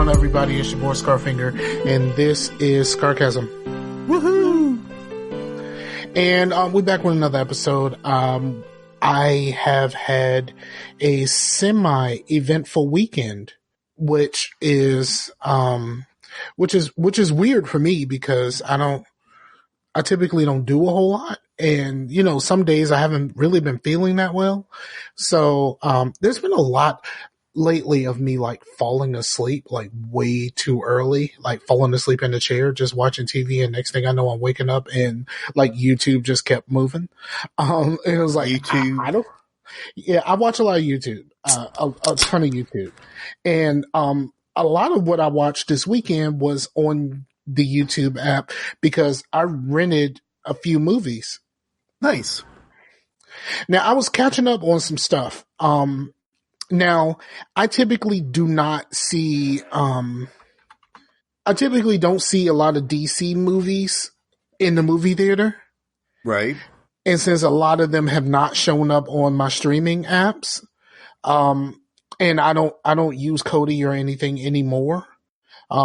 on, everybody? It's your boy Scarfinger, and this is Scarcasm. Woohoo! And we're back with another episode. I have had a semi-eventful weekend, which is weird for me because I typically don't do a whole lot. And, you know, some days I haven't really been feeling that well. So, there's been a lot lately of me like falling asleep like way too early, like falling asleep in the chair, just watching TV. And next thing I know, I'm waking up and like YouTube just kept moving. It was like, YouTube. I watch a lot of YouTube, a ton of YouTube. And, a lot of what I watched this weekend was on the YouTube app because I rented a few movies. Nice. Now I was catching up on some stuff. Now I typically don't see a lot of DC movies in the movie theater. Right. And since a lot of them have not shown up on my streaming apps, and I don't use Kodi or anything anymore.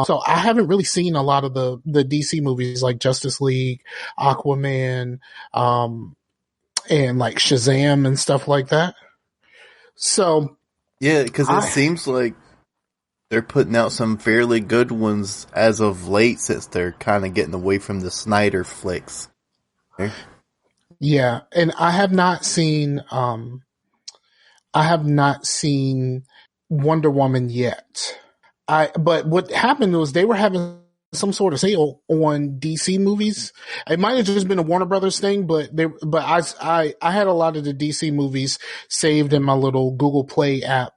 So I haven't really seen a lot of the DC movies like Justice League, Aquaman, and like Shazam and stuff like that. So yeah, because it seems like they're putting out some fairly good ones as of late, since they're kind of getting away from the Snyder flicks. Yeah, and I have not seen Wonder Woman yet. But what happened was they were having some sort of sale on DC movies. It might have just been a Warner Brothers thing, but I had a lot of the DC movies saved in my little Google Play app,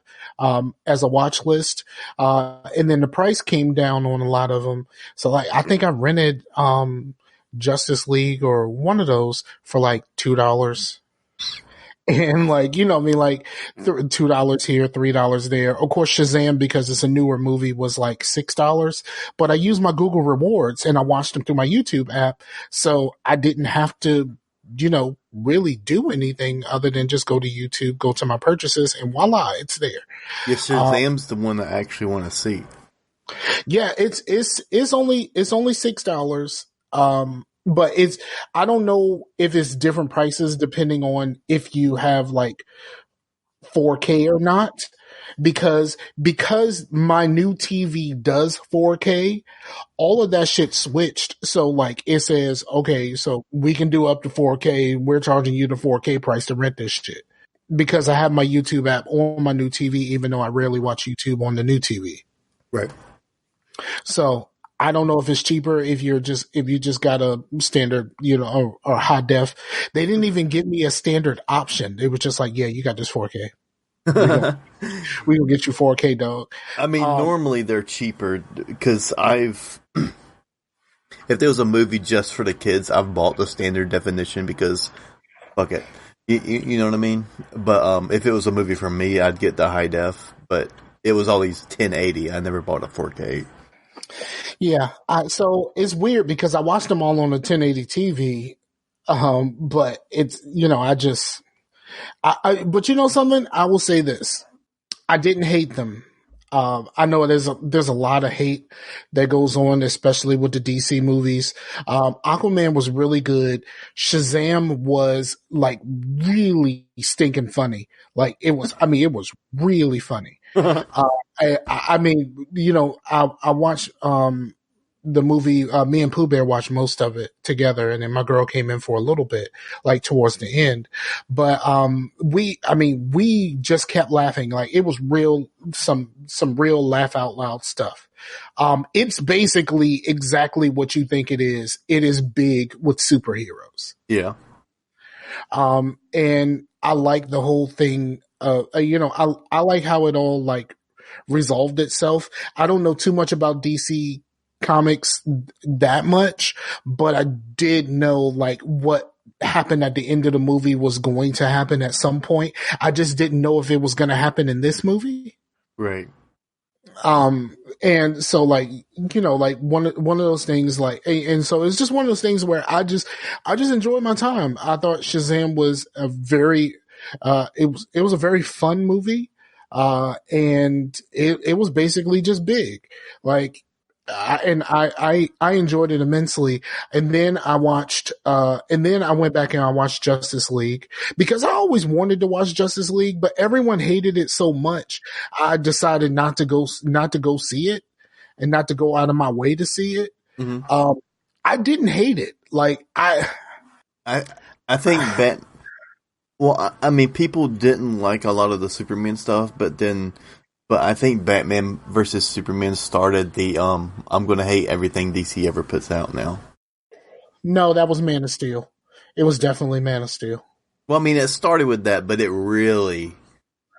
as a watch list. And then the price came down on a lot of them. So like, I think I rented, Justice League or one of those for like $2. And like, you know, I mean, like $2 here, $3 there. Of course, Shazam, because it's a newer movie, was like $6. But I used my Google rewards and I watched them through my YouTube app. So I didn't have to, you know, really do anything other than just go to YouTube, go to my purchases, and voila, it's there. Yeah, Shazam's the one I actually want to see. Yeah, it's only $6. But I don't know if it's different prices depending on if you have like 4K or not, because my new TV does 4K, all of that shit switched. So like it says, okay, so we can do up to 4K. We're charging you the 4K price to rent this shit because I have my YouTube app on my new TV, even though I rarely watch YouTube on the new TV. Right. So I don't know if it's cheaper if you just got a standard, you know, or high def. They didn't even give me a standard option. They were just like, yeah, you got this 4K. We gonna get you 4K, dog. I mean, normally they're cheaper because if there was a movie just for the kids, I've bought the standard definition because fuck it. You know what I mean? But if it was a movie for me, I'd get the high def, but it was always 1080. I never bought a 4K. Yeah, so it's weird because I watched them all on a 1080 TV, but it's, you know, but you know something? I will say this. I didn't hate them. I know there's a lot of hate that goes on, especially with the DC movies. Aquaman was really good. Shazam was like really stinking funny. Like it was really funny. I mean, you know, I watched, the movie, me and Pooh Bear watched most of it together, and then my girl came in for a little bit, like towards the end. But, we just kept laughing. Like it was some real laugh out loud stuff. It's basically exactly what you think it is. It is big with superheroes. Yeah. And I like the whole thing. You know, I like how it all like resolved itself. I don't know too much about DC comics that much, but I did know like what happened at the end of the movie was going to happen at some point. I just didn't know if it was going to happen in this movie. Right. And so like, you know, like one of those things like, and so it's just one of those things where I just enjoyed my time. I thought Shazam was a very, it was a very fun movie. And it was basically just big. Like, I enjoyed it immensely. And then and then I went back and I watched Justice League because I always wanted to watch Justice League, but everyone hated it so much. I decided not to go see it and not to go out of my way to see it. Mm-hmm. I didn't hate it. Like I think well, I mean, people didn't like a lot of the Superman stuff, but I think Batman versus Superman started the I'm gonna hate everything DC ever puts out now. no, that was Man of Steel. It was definitely Man of Steel. Well, I mean, it started with that, but it really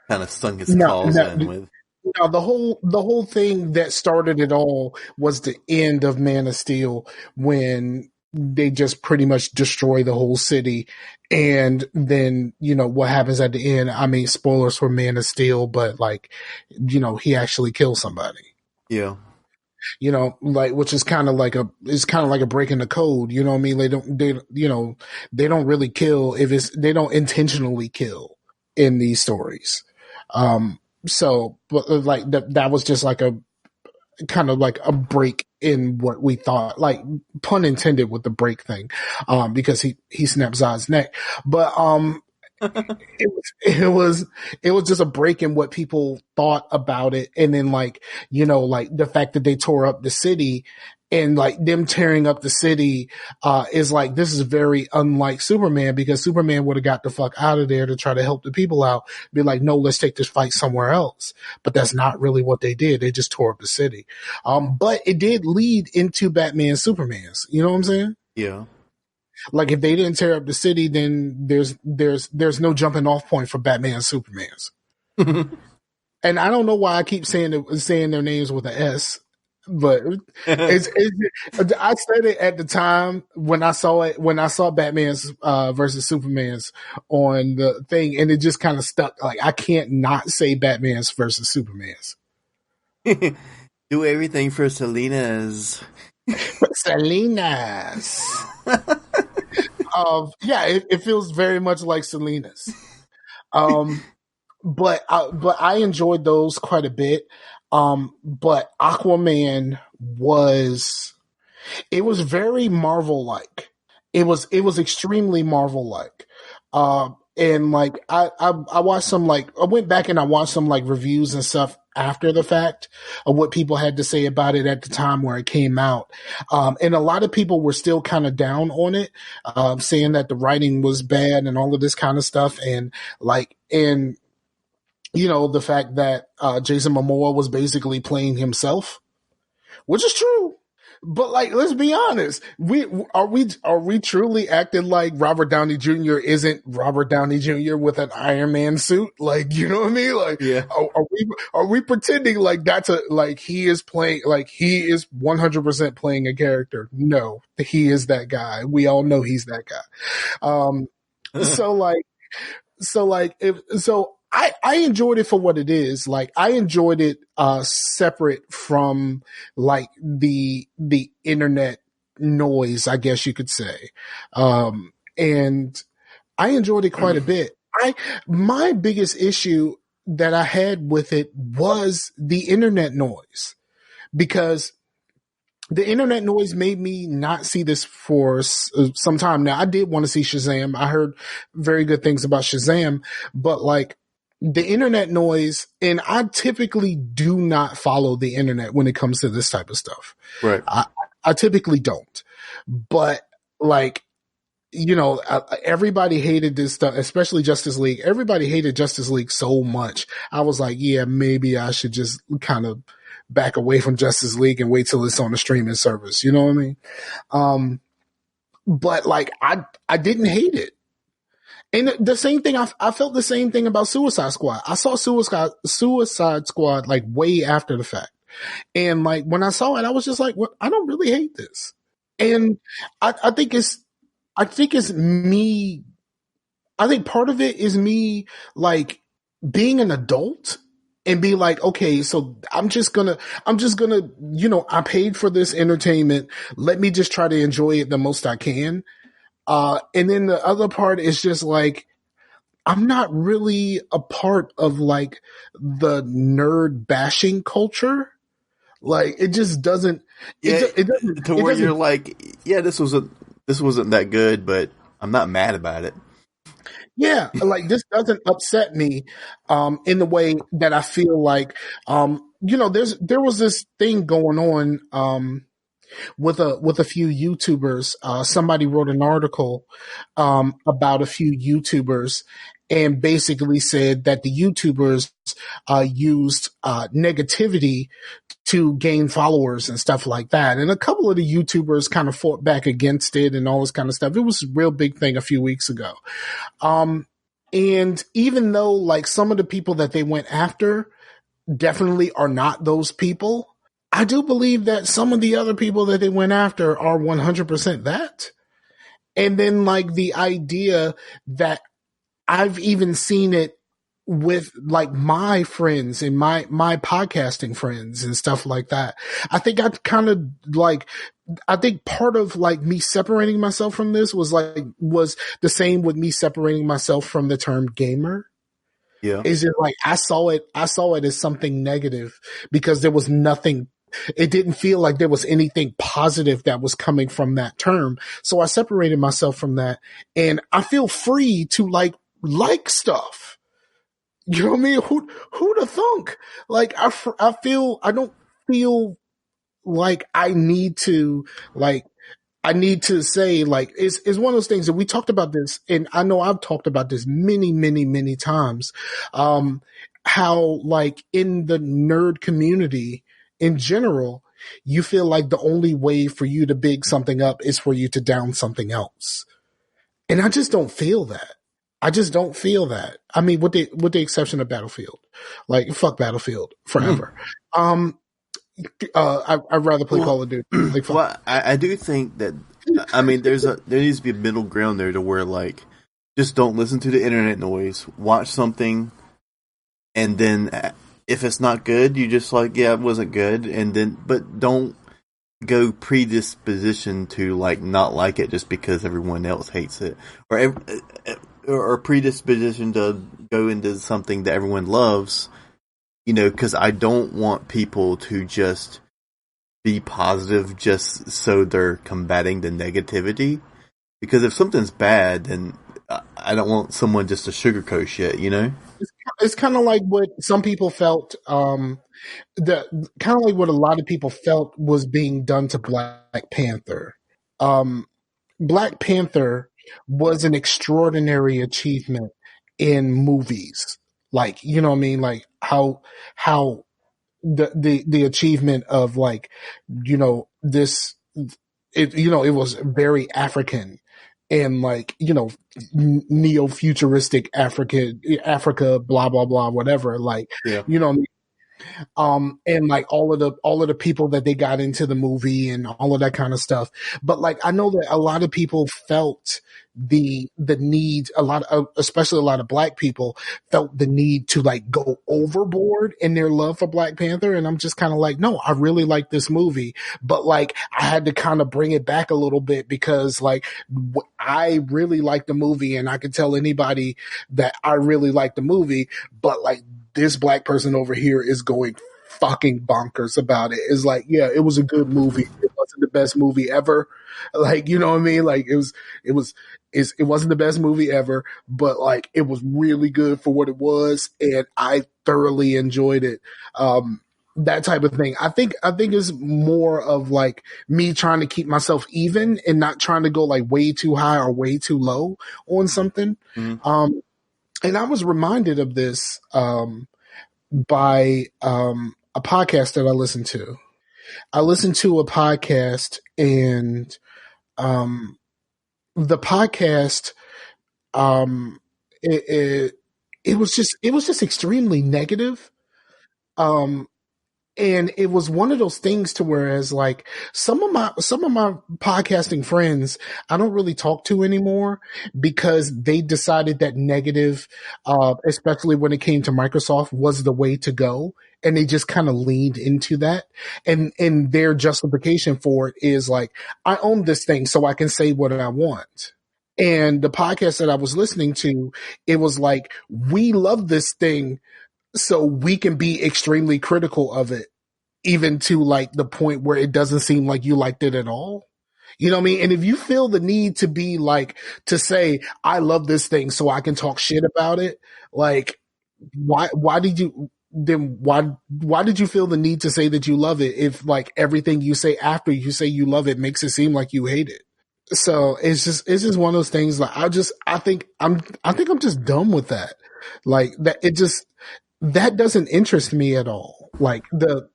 kind of sunk its No, claws no, in with. no, the whole thing that started it all was the end of Man of Steel when they just pretty much destroy the whole city. And then, what happens at the end. I mean, spoilers for Man of Steel, but like, he actually kills somebody. Yeah. Like, which is kind of like a break in the code. You know what I mean? They don't really kill they don't intentionally kill in these stories. So, but like that was just like a kind of like a break in what we thought, like pun intended with the break thing, because he snapped Zod's neck. But, it was just a break in what people thought about it. And then like, like the fact that they tore up the city and like them tearing up the city, is like, this is very unlike Superman because Superman would have got the fuck out of there to try to help the people out, be like, no, let's take this fight somewhere else. But that's not really what they did. They just tore up the city. But it did lead into Batman Superman's, you know what I'm saying? Yeah. Like if they didn't tear up the city, then there's no jumping off point for Batman and Superman's. And I don't know why I keep saying their names with an S, but I said it at the time when I saw Batman's versus Superman's on the thing, and it just kind of stuck. Like I can't not say Batman's versus Superman's. Do everything for Selena's. Selena's. Yeah, it feels very much like Selena's. But I enjoyed those quite a bit. But Aquaman it was very Marvel like. It was extremely Marvel like. And like I watched some I went back and I watched some like reviews and stuff after the fact of what people had to say about it at the time where it came out. And a lot of people were still kind of down on it, saying that the writing was bad and all of this kind of stuff. And the fact that Jason Momoa was basically playing himself, which is true. But like, let's be honest. Are we truly acting like Robert Downey Jr. isn't Robert Downey Jr. with an Iron Man suit? Like, you know what I mean? Like, yeah. Are we pretending like he is playing, like he is 100% playing a character? No, he is that guy. We all know he's that guy. I enjoyed it for what it is. Like I enjoyed it separate from like the internet noise, I guess you could say. And I enjoyed it quite a bit. My biggest issue that I had with it was the internet noise, because the internet noise made me not see this for some time. Now I did want to see Shazam. I heard very good things about Shazam, but like, the internet noise, and I typically do not follow the internet when it comes to this type of stuff. Right. I typically don't, but like, everybody hated this stuff, especially Justice League. Everybody hated Justice League so much. I was like, yeah, maybe I should just kind of back away from Justice League and wait till it's on the streaming service. You know what I mean? But like, I didn't hate it. And the same thing, I felt the same thing about Suicide Squad. I saw Suicide Squad like way after the fact. And like when I saw it, I was just like, well, I don't really hate this. And I think it's me. I think part of it is me like being an adult and be like, okay, so I'm just gonna, I paid for this entertainment. Let me just try to enjoy it the most I can. And then the other part is just like, I'm not really a part of like the nerd bashing culture. Like it just doesn't, Yeah, to it where you're doesn't, like, yeah, this wasn't that good, but I'm not mad about it. yeah, like this doesn't upset me, in the way that I feel like, there was this thing going on, with a few YouTubers. Somebody wrote an article about a few YouTubers and basically said that the YouTubers used negativity to gain followers and stuff like that. And a couple of the YouTubers kind of fought back against it and all this kind of stuff. It was a real big thing a few weeks ago. Um, and even though like some of the people that they went after definitely are not those people, I do believe that some of the other people that they went after are 100% that. And then like the idea that I've even seen it with like my friends and my podcasting friends and stuff like that. I think I kind of like, I think part of like me separating myself from this was the same with me separating myself from the term gamer. Yeah. Is it like I saw it as something negative because there was nothing, it didn't feel like there was anything positive that was coming from that term. So I separated myself from that and I feel free to like stuff. You know what I mean? Who to thunk? Like I don't feel like like I need to say like it's one of those things that we talked about this, and I know I've talked about this many, many, many times. How like in the nerd community in general, you feel like the only way for you to big something up is for you to down something else. And I just don't feel that. I just don't feel that. I mean, with the exception of Battlefield, like fuck Battlefield Mhm. forever. Um, I'd rather play Well, Call of Duty. Like fuck. well, I do think that I mean there needs to be a middle ground there to where like just don't listen to the internet noise. Watch something, and then if it's not good, you just like yeah, it wasn't good, and then but don't go predisposition to like not like it just because everyone else hates it, or predisposition to go into something that everyone loves. You know, because I don't want people to just be positive just so they're combating the negativity. Because if something's bad, then I don't want someone just to sugarcoat shit, you know? It's kind of like what some people felt. The kind of like what a lot of people felt was being done to Black Panther. Um, Black Panther was an extraordinary achievement in movies. Like, you know what I mean? Like how the achievement of like, this, it was very African and like, neo futuristic Africa, blah, blah, blah, whatever. Like, Yeah. you know, and like all of the people that they got into the movie and all of that kind of stuff. But like I know that a lot of people felt the need, a lot of, especially a lot of Black people felt the need to like go overboard in their love for Black Panther. And I'm just kind of like, no, I really like this movie, but like I had to kind of bring it back a little bit because like I really like the movie and I could tell anybody that I really like the movie, but like this Black person over here is going fucking bonkers about it. It's like, yeah, it was a good movie. It wasn't the best movie ever. Like, you know what I mean? Like it was, it wasn't the best movie ever, but like it was really good for what it was. And I thoroughly enjoyed it. That type of thing. I think is more of like me trying to keep myself even and not trying to go like way too high or way too low on something. Mm-hmm. And I was reminded of this by a podcast that I listened to. I listened to a podcast, and um, the podcast um, it, it it was just extremely negative. Um, and it was one of those things to whereas like some of my podcasting friends I don't really talk to anymore because they decided that negative, especially when it came to Microsoft, was the way to go, and they just kind of leaned into that, and their justification for it is like, I own this thing so I can say what I want. And the podcast that I was listening to, it was like, we love this thing, so we can be extremely critical of it, even to like the point where it doesn't seem like you liked it at all. You know what I mean? And if you feel the need to be like, to say, I love this thing so I can talk shit about it, like, why did you, then why did you feel the need to say that you love it if like everything you say after you say you love it makes it seem like you hate it? So it's just one of those things. Like I think I'm just done with that. Like that, that doesn't interest me at all. Like the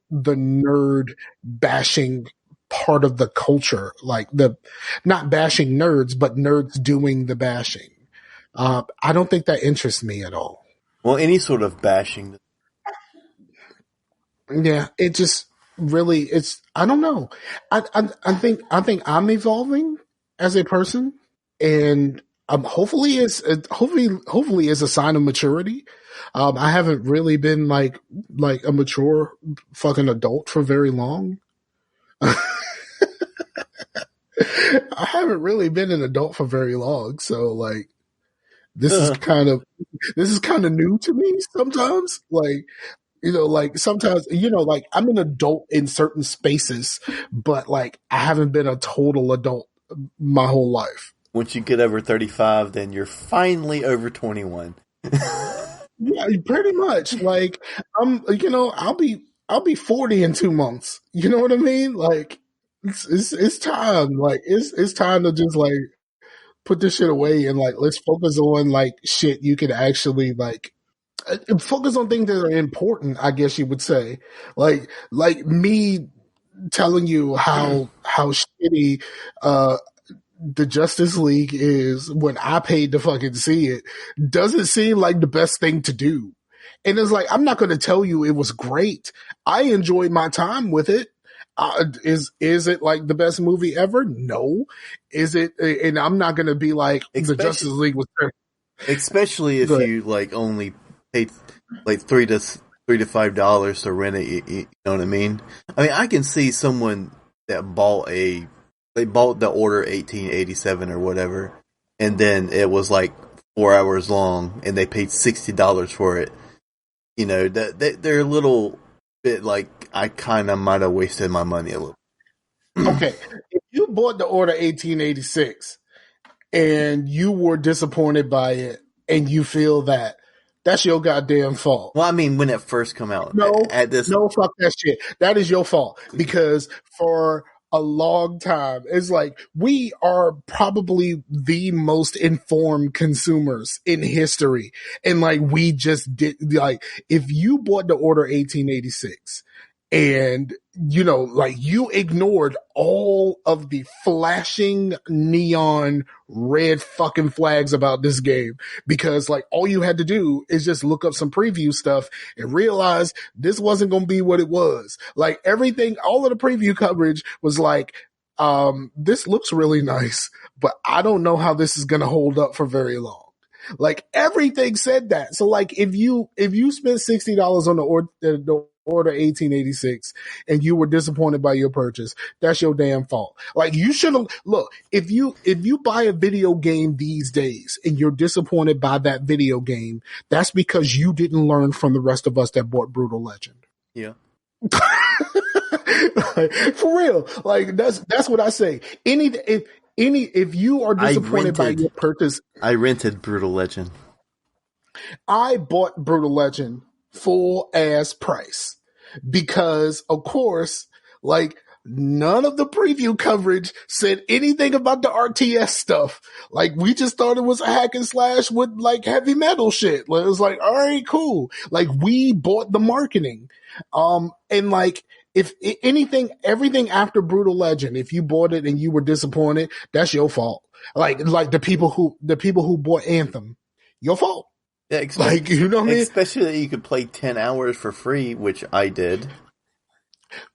nerd bashing part of the culture, like the not bashing nerds, but nerds doing the bashing. I don't think that interests me at all. Well, any sort of bashing. Yeah, it just really, I don't know. I think I'm evolving as a person, and hopefully is a sign of maturity. I haven't really been like a mature fucking adult for very long. I haven't really been an adult for very long, so like this is kind of new to me sometimes. Like, like sometimes, like I'm an adult in certain spaces, but like I haven't been a total adult my whole life. Once you get over 35, then you're finally over 21. Yeah, pretty much. Like I'll be 40 in 2 months. You know what I mean? Like it's time. Like it's time to just like put this shit away and like let's focus on like shit you can actually like focus on things that are important, I guess you would say. Like me telling you how shitty the Justice League is when I paid to fucking see it doesn't seem like the best thing to do. And it's like, I'm not going to tell you it was great. I enjoyed my time with it. Is it like the best movie ever? No. Is it? And I'm not going to be like the Justice League was. Especially if you like only paid like $3 to rent it. You know what I mean? I mean, I can see someone that bought the Order 1887 or whatever, and then it was like 4 hours long, and they paid $60 for it. You know, that they're a little bit like, I kind of might have wasted my money a little. Okay, if you bought the Order 1886 and you were disappointed by it, and you feel that's your goddamn fault. Well, I mean, when it first come out, no, fuck that shit. That is your fault, because for a long time, it's like we are probably the most informed consumers in history, and like we just did, like, if you bought the Order 1886 and like you ignored all of the flashing neon red fucking flags about this game, because like all you had to do is just look up some preview stuff and realize this wasn't going to be what it was. Like everything, all of the preview coverage was like, this looks really nice, but I don't know how this is going to hold up for very long. Like everything said that. So like if you spent $60 on the Order 1886 and you were disappointed by your purchase, that's your damn fault. Like you should have, look, if you buy a video game these days and you're disappointed by that video game, that's because you didn't learn from the rest of us that bought Brutal Legend. Yeah. Like, for real. Like that's what I say. If you are disappointed by your purchase, I rented Brutal Legend. I bought Brutal Legend full ass price because, of course, like none of the preview coverage said anything about the RTS stuff. Like we just thought it was a hack and slash with like heavy metal shit. Like, it was like, all right, cool. Like we bought the marketing. And like, if anything, everything after Brutal Legend, if you bought it and you were disappointed, that's your fault. Like the people who bought Anthem, your fault. Yeah, like, you know what I mean? Especially that you could play 10 hours for free, which I did.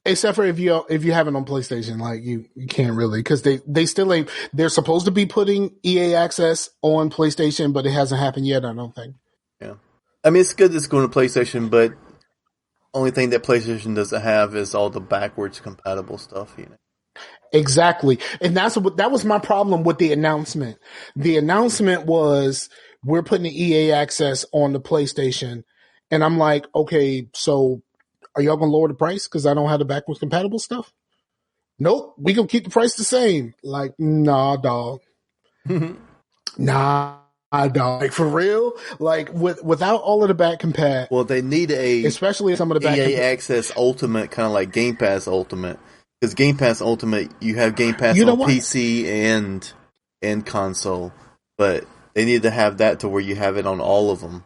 Except for if you have it on PlayStation, like you can't really, because they still ain't. They're supposed to be putting EA Access on PlayStation, but it hasn't happened yet. I don't think. Yeah, I mean it's good it's going to PlayStation, but only thing that PlayStation doesn't have is all the backwards compatible stuff. You know. Exactly. And that was my problem with the announcement. The announcement was we're putting the EA access on the PlayStation. And I'm like, okay, so are y'all gonna lower the price because I don't have the backwards compatible stuff? Nope, we gonna keep the price the same. Like, nah, dog. Nah, dog. Like for real? Like without all of the back compat, Well, they need a especially some of the back EA compat. Access Ultimate, kind of like Game Pass Ultimate. Because Game Pass Ultimate, you have Game Pass You know on what? PC and console, but they need to have that to where you have it on all of them.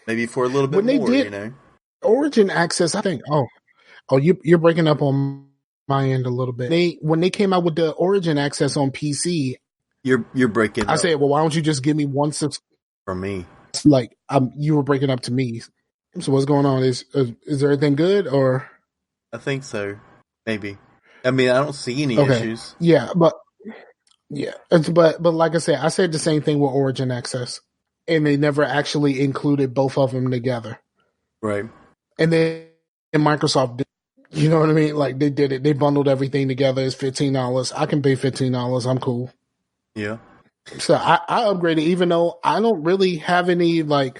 Maybe for a little bit When they more, you did know. Origin Access, I think. You're breaking up on my end a little bit. When they came out with the Origin Access on PC, You're breaking I up said, well, why don't you just give me one subs? for me. Like, you were breaking up to me. So what's going on? Is everything good or? I think so. Maybe. I mean, I don't see any Okay. issues. Yeah, but like I said the same thing with Origin Access, and they never actually included both of them together. Right. And then Microsoft did, you know what I mean? Like they did it. They bundled everything together. It's $15. I can pay $15. I'm cool. Yeah. So I upgraded, even though I don't really have any I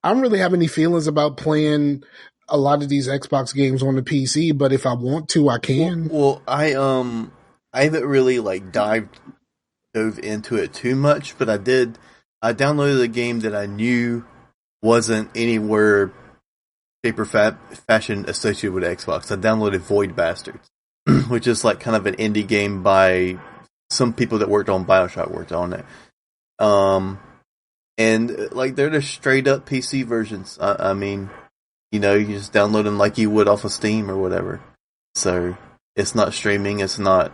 don't really have any feelings about playing a lot of these Xbox games on the PC. But if I want to, I can. Well, I haven't really like dove into it too much, but I did. I downloaded a game that I knew wasn't anywhere shape or fashion associated with Xbox. I downloaded Void Bastards, which is like kind of an indie game by some people that worked on BioShock worked on it. And like they're the straight up PC versions. I mean, you know, you just download them like you would off of Steam or whatever. So it's not streaming. It's not,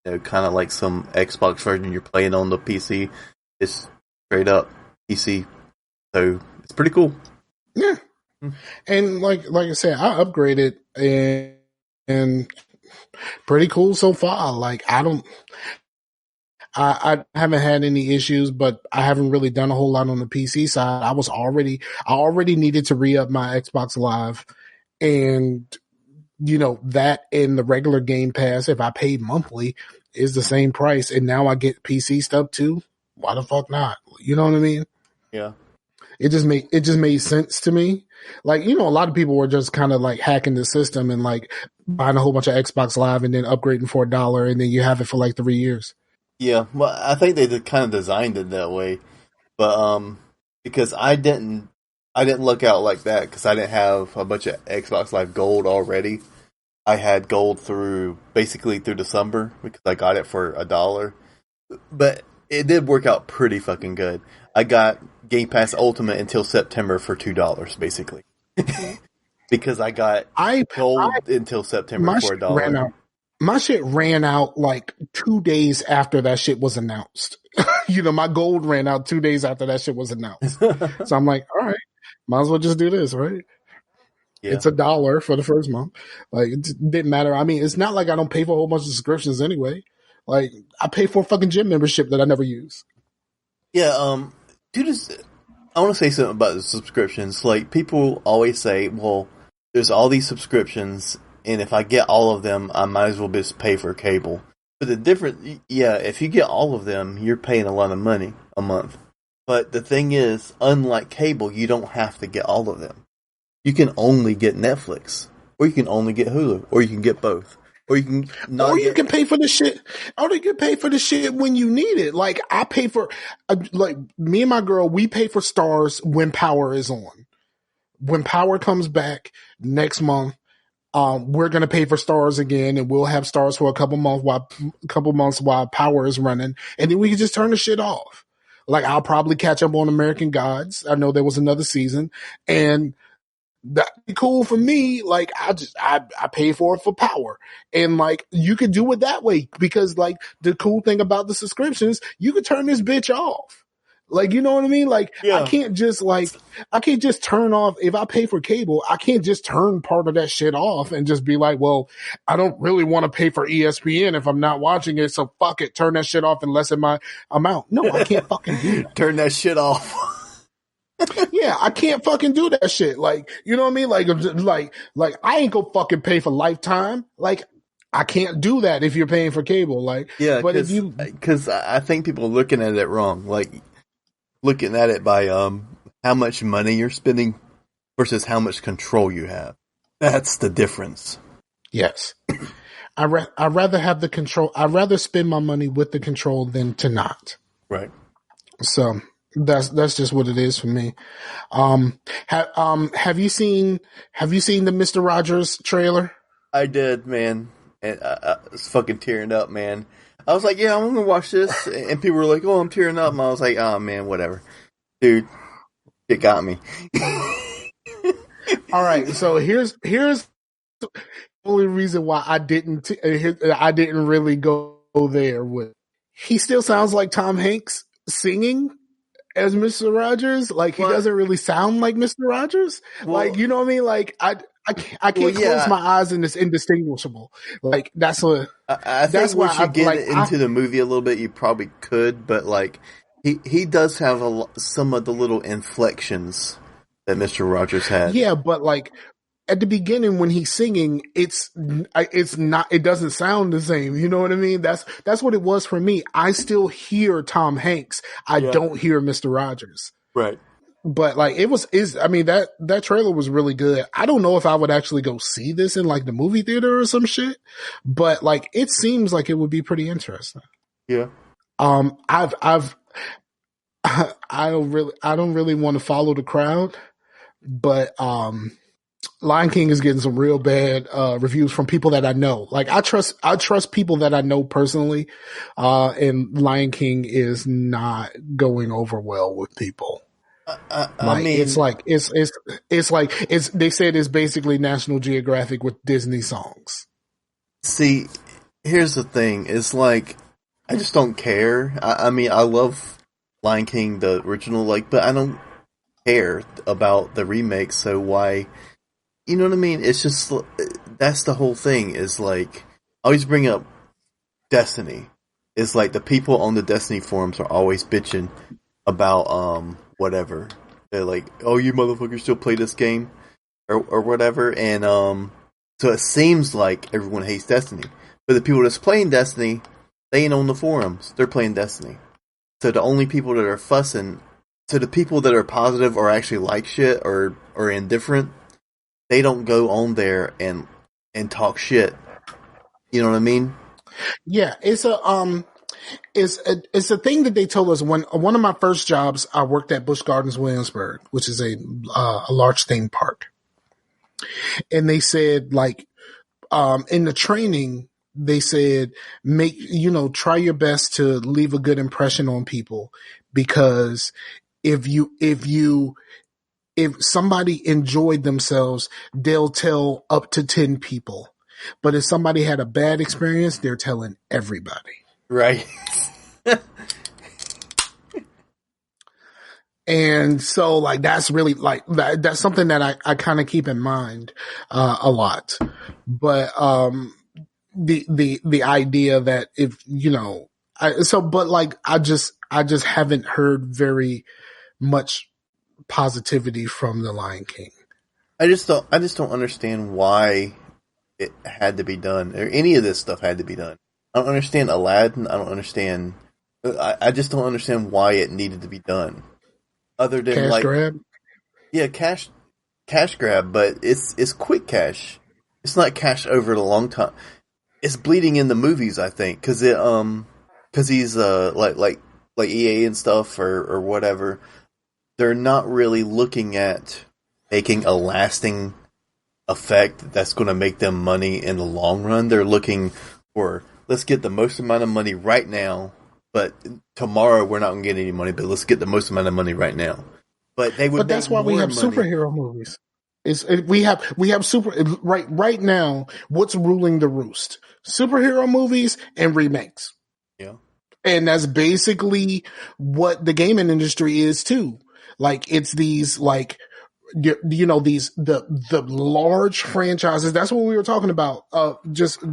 you know, kind of like some Xbox version you're playing on the PC. It's straight up PC. So it's pretty cool. Yeah. And like I said, I upgraded and pretty cool so far. Like I haven't had any issues, but I haven't really done a whole lot on the PC side. I already needed to re-up my Xbox Live, and you know that in the regular Game Pass, if I paid monthly, is the same price, and now I get PC stuff too. Why the fuck not? You know what I mean? Yeah. It just made sense to me. Like, you know, a lot of people were just kind of like hacking the system and like buying a whole bunch of Xbox Live and then upgrading for $1, and then you have it for like 3 years. Yeah. Well, I think they kind of designed it that way, but because I didn't look out like that because I didn't have a bunch of Xbox Live Gold already. I had gold basically through December because I got it for $1. But it did work out pretty fucking good. I got Game Pass Ultimate until September for $2, basically. Because I got gold until September for $1. My shit ran out like 2 days after that shit was announced. You know, my gold ran out 2 days after that shit was announced. So I'm like, all right, might as well just do this, right? Yeah. It's $1 for the first month. Like, it didn't matter. I mean, it's not like I don't pay for a whole bunch of subscriptions anyway. Like, I pay for a fucking gym membership that I never use. Yeah, dude, I want to say something about the subscriptions. Like, people always say, well, there's all these subscriptions, and if I get all of them, I might as well just pay for cable. But the difference, yeah, if you get all of them, you're paying a lot of money a month. But the thing is, unlike cable, you don't have to get all of them. You can only get Netflix, or you can only get Hulu, or you can get both. Or you can not or you can pay for the shit. Or you can pay for the shit when you need it. Like I pay for, like me and my girl, we pay for Stars when Power is on. When Power comes back next month, we're gonna pay for Stars again, and we'll have Stars for a couple months while Power is running, and then we can just turn the shit off. Like I'll probably catch up on American Gods. I know there was another season, and that'd be cool for me. Like I pay for it for Power, and like you could do it that way because like the cool thing about the subscriptions, you could turn this bitch off. Like, you know what I mean? Like, Yeah. I can't just turn off, if I pay for cable, I can't just turn part of that shit off and just be like, well, I don't really want to pay for ESPN if I'm not watching it. So fuck it. Turn that shit off and lessen my amount. No, I can't fucking do that. Turn that shit off. Yeah, I can't fucking do that shit. Like, you know what I mean? Like I ain't gonna fucking pay for Lifetime. Like, I can't do that if you're paying for cable. Like, Yeah, but if you, because I think people are looking at it wrong. Like looking at it by how much money you're spending versus how much control you have. That's the difference. yes, I rather have the control. I'd rather spend my money with the control than to not. Right. So that's just what it is for me. Have you seen the Mr. Rogers trailer? I did, man, and I was fucking tearing up, man. I was like, "Yeah, I'm gonna watch this," and people were like, "Oh, I'm tearing up." And I was like, "Oh man, whatever, dude, it got me." All right, so here's the only reason why I didn't really go there with. He still sounds like Tom Hanks singing as Mr. Rogers. Like he What? doesn't really sound like Mr. Rogers. Well, Like you know what I mean? Like I can't close my eyes and it's indistinguishable. Like that's what I think that's why once you I get like into the movie a little bit, you probably could, but like he does have some of the little inflections that Mister Rogers had. yeah, but like at the beginning when he's singing, it's not, it doesn't sound the same. You know what I mean? That's what it was for me. I still hear Tom Hanks. I don't hear Mr. Rogers. Right. But like I mean, that trailer was really good. I don't know if I would actually go see this in like the movie theater or some shit, but like it seems like it would be pretty interesting. Yeah. I've I don't really want to follow the crowd, but Lion King is getting some real bad reviews from people that I know. Like I trust people that I know personally, and Lion King is not going over well with people. I mean, it's like they said it's basically National Geographic with Disney songs. see, here's the thing: it's like I just don't care. I mean, I love Lion King, the original, like, but I don't care about the remake. So why? You know what I mean? It's just that's the whole thing. Is like I always bring up Destiny. It's like the people on the Destiny forums are always bitching about whatever. They're like, "Oh, you motherfuckers still play this game?" or whatever. And so it seems like everyone hates Destiny, but the people that's playing Destiny, they ain't on the forums. They're playing Destiny. So the only people that are fussing, so the people that are positive or actually like shit or indifferent, they don't go on there and talk shit. You know what I mean? Yeah, it's a thing that they told us when one of my first jobs. I worked at Busch Gardens Williamsburg, which is a large theme park, and they said like in the training they said try your best to leave a good impression on people, because if somebody enjoyed themselves, they'll tell up to 10 people. But if somebody had a bad experience, they're telling everybody. Right. And so like, that's really like, that's something that I kind of keep in mind, a lot. But, the idea that if, but like, I just haven't heard very much positivity from the Lion King. I just don't understand why it had to be done, or any of this stuff had to be done. I don't understand Aladdin. I don't understand. I just don't understand why it needed to be done. Other than Cash like, grab? yeah, cash grab, but it's quick cash. It's not cash over the long time. It's bleeding in the movies, I think, because he's like EA and stuff or whatever. They're not really looking at making a lasting effect that's going to make them money in the long run. They're looking for, let's get the most amount of money right now, but tomorrow we're not going to get any money, but let's get the most amount of money right now. But they would. But that's why we have superhero movies. We have super right now. What's ruling the roost? Superhero movies and remakes. Yeah, and that's basically what the gaming industry is too. Like it's these like these the large franchises. That's what we were talking about. Just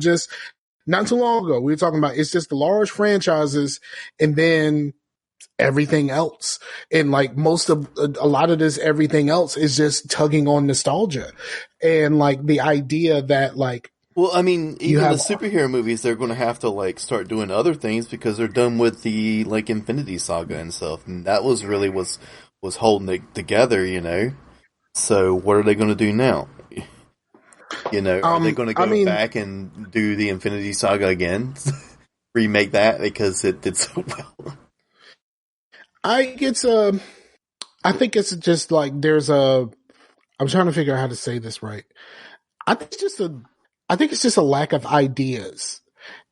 not too long ago, we were talking about it's just the large franchises, and then everything else. And like a lot of this everything else is just tugging on nostalgia. And like the idea that like Well, I mean, You even the have superhero movies, they're going to have to like start doing other things because they're done with the like Infinity Saga and stuff, and that was really was holding it together, you know. So what are they going to do now? You know, are they going to I go mean, back and do the Infinity Saga again, remake that because it did so well? I think it's a. I think it's just like there's a. I'm trying to figure out how to say this right. I think it's just a. I think it's just a lack of ideas,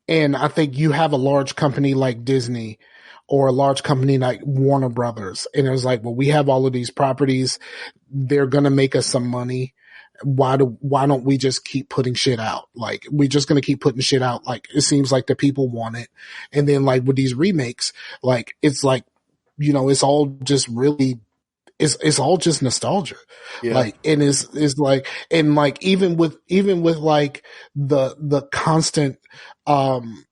and I think you have a large company like Disney, or a large company like Warner Brothers, and it was like, well, we have all of these properties. They're gonna make us some money. Why don't we just keep putting shit out? Like, we're just gonna keep putting shit out. Like, it seems like the people want it, and then like with these remakes, like it's like, it's all just really, it's all just nostalgia. Yeah, Like, and it's like, and like, even with like the constant, um,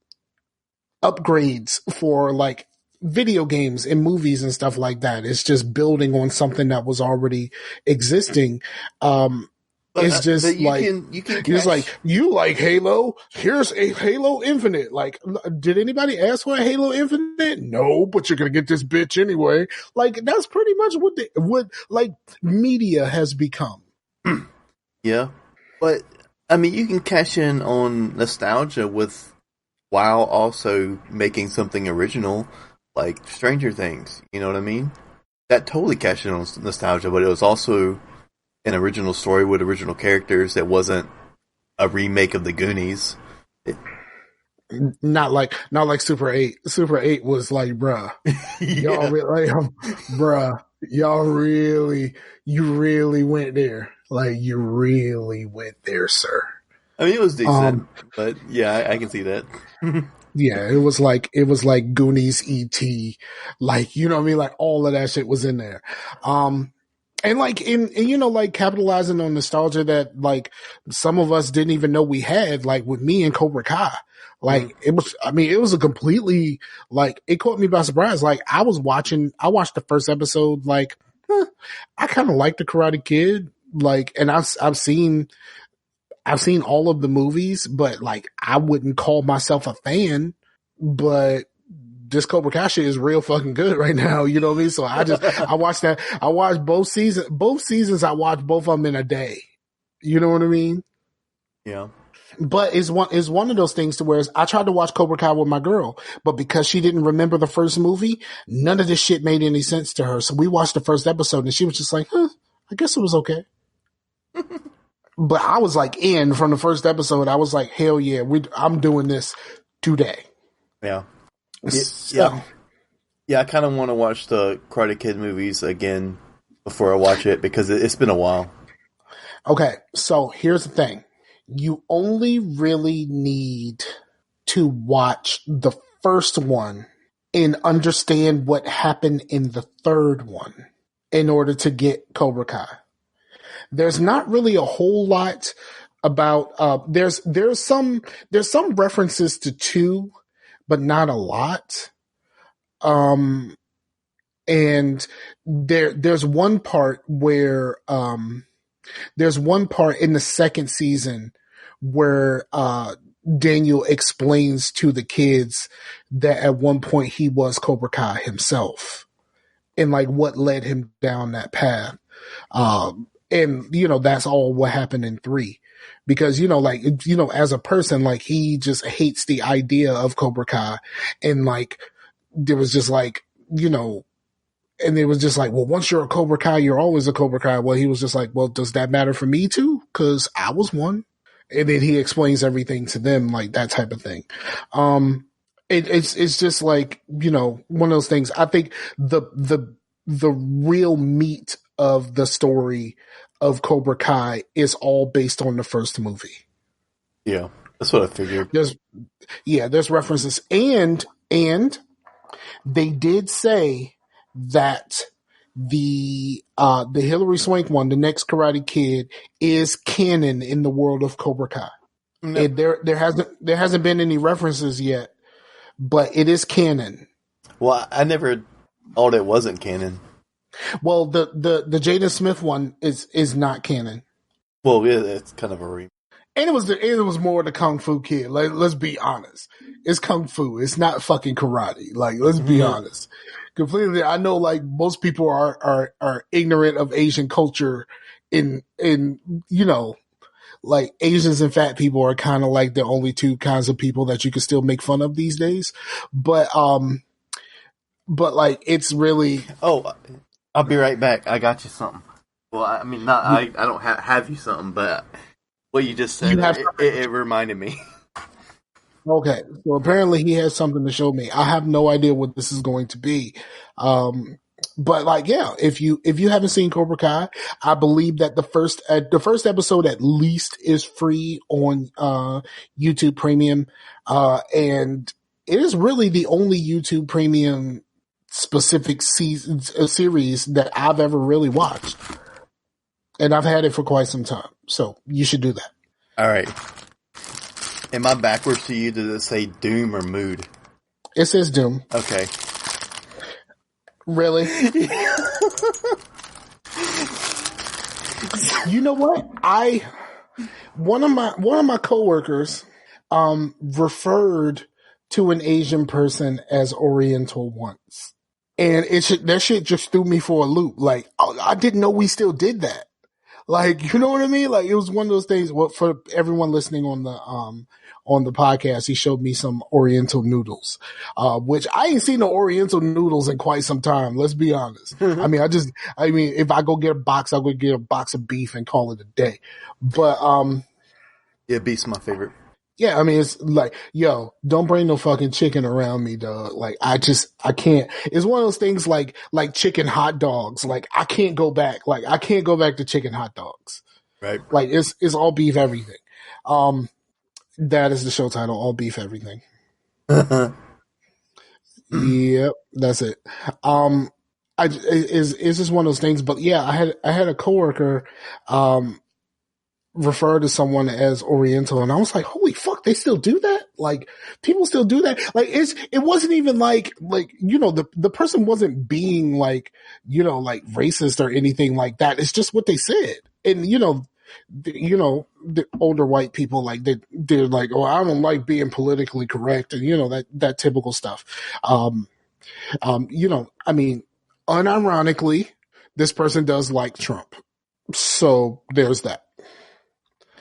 upgrades for like video games and movies and stuff like that. It's just building on something that was already existing. Um, it's but just like, you can it's like, catch. you like Halo? Here's a Halo Infinite. Like, did anybody ask for a Halo Infinite? No, but you're gonna get this bitch anyway. Like, that's pretty much what like media has become. Yeah, but I mean, you can cash in on nostalgia with while also making something original, like Stranger Things. You know what I mean? That totally cashed in on nostalgia, but it was also an original story with original characters that wasn't a remake of the Goonies. It, Not like Super 8. Super 8 was like, bruh. Y'all yeah, really, like, bruh, you really went there. Like, you really went there, sir. I mean it was decent, Um, but yeah, I can see that. yeah, it was like Goonies, E.T., like, you know what I mean? Like, all of that shit was in there. Um, and like like capitalizing on nostalgia that like some of us didn't even know we had, like with me and Cobra Kai. Mm. Like, it was a completely, like, it caught me by surprise. Like, I watched the first episode, like, I kind of like the Karate Kid. Like, and I've seen all of the movies, but like, I wouldn't call myself a fan, but this Cobra Kai shit is real fucking good right now. You know what I mean? So I watched that. I watched both seasons. I watched both of them in a day. You know what I mean? Yeah. But it's one of those things to where I tried to watch Cobra Kai with my girl, but because she didn't remember the first movie, none of this shit made any sense to her. So we watched the first episode and she was just like, I guess it was okay. But I was like in from the first episode. I was like, hell yeah, I'm doing this today. Yeah. Yeah. So, Yeah, I kind of want to watch the Karate Kid movies again before I watch it because it's been a while. okay. So here's the thing. You only really need to watch the first one and understand what happened in the third one in order to get Cobra Kai. There's not really a whole lot about there's some references to two, but not a lot. Um and there's one part where there's one part in the second season where Daniel explains to the kids that at one point he was Cobra Kai himself and like what led him down that path. And that's all what happened in 3 because like as a person, like, he just hates the idea of Cobra Kai, and like there was just like and it was just like, well, once you're a Cobra Kai, you're always a Cobra Kai. Well, he was just like, well, does that matter for me too? Because I was one. And then he explains everything to them, like that type of thing. Um, it's just like, one of those things. I think the real meat of the story of Cobra Kai is all based on the first movie. Yeah, that's what I figured. There's references, and they did say that the Hilary Swank one, the next Karate Kid, is canon in the world of Cobra Kai. No, There hasn't been any references yet, but it is canon. well, I never thought it wasn't canon. Well, the Jaden Smith one is not canon. Well, yeah, it's kind of a remake. And it was more the Kung Fu Kid. Like, let's be honest. It's Kung Fu. It's not fucking karate. Like, let's be honest. Completely. I know like most people are ignorant of Asian culture in, you know, like Asians and fat people are kind of like the only two kinds of people that you can still make fun of these days. But like, it's really. Oh, I'll be right back. I got you something. Well, I mean, not I don't have you something, but what you just said, it reminded me. Okay, so apparently he has something to show me. I have no idea what this is going to be. But like, yeah, if you haven't seen Cobra Kai, I believe that the first episode at least is free on YouTube Premium, and it is really the only YouTube Premium specific series that I've ever really watched, and I've had it for quite some time. So you should do that. All right. Am I backwards to you? Does it say Doom or Mood? It says Doom. Okay. Really? You know what? One of my coworkers referred to an Asian person as Oriental once, and that shit just threw me for a loop. Like, I didn't know we still did that. Like, you know what I mean? Like, it was one of those things. Well, for everyone listening on the podcast, he showed me some Oriental noodles, which I ain't seen no Oriental noodles in quite some time. Let's be honest. I mean, if I go get a box, I'll go get a box of beef and call it a day. But, yeah, beef's my favorite. Yeah, I mean, it's like, yo, don't bring no fucking chicken around me, dog. Like, I can't. It's one of those things like chicken hot dogs. Like, I can't go back. Like, I can't go back to chicken hot dogs. Right. Like, it's all beef everything. That is the show title, All Beef Everything. Yep, that's it. It's just one of those things. But yeah, I had a coworker, refer to someone as Oriental, and I was like, holy fuck, they still do that? Like, people still do that? Like, it wasn't even like, you know, the person wasn't being like, you know, like racist or anything like that. It's just what they said. And, you know, the older white people, like, they're like, oh, I don't like being politically correct, and, you know, that typical stuff. You know, I mean, unironically, this person does like Trump. So there's that.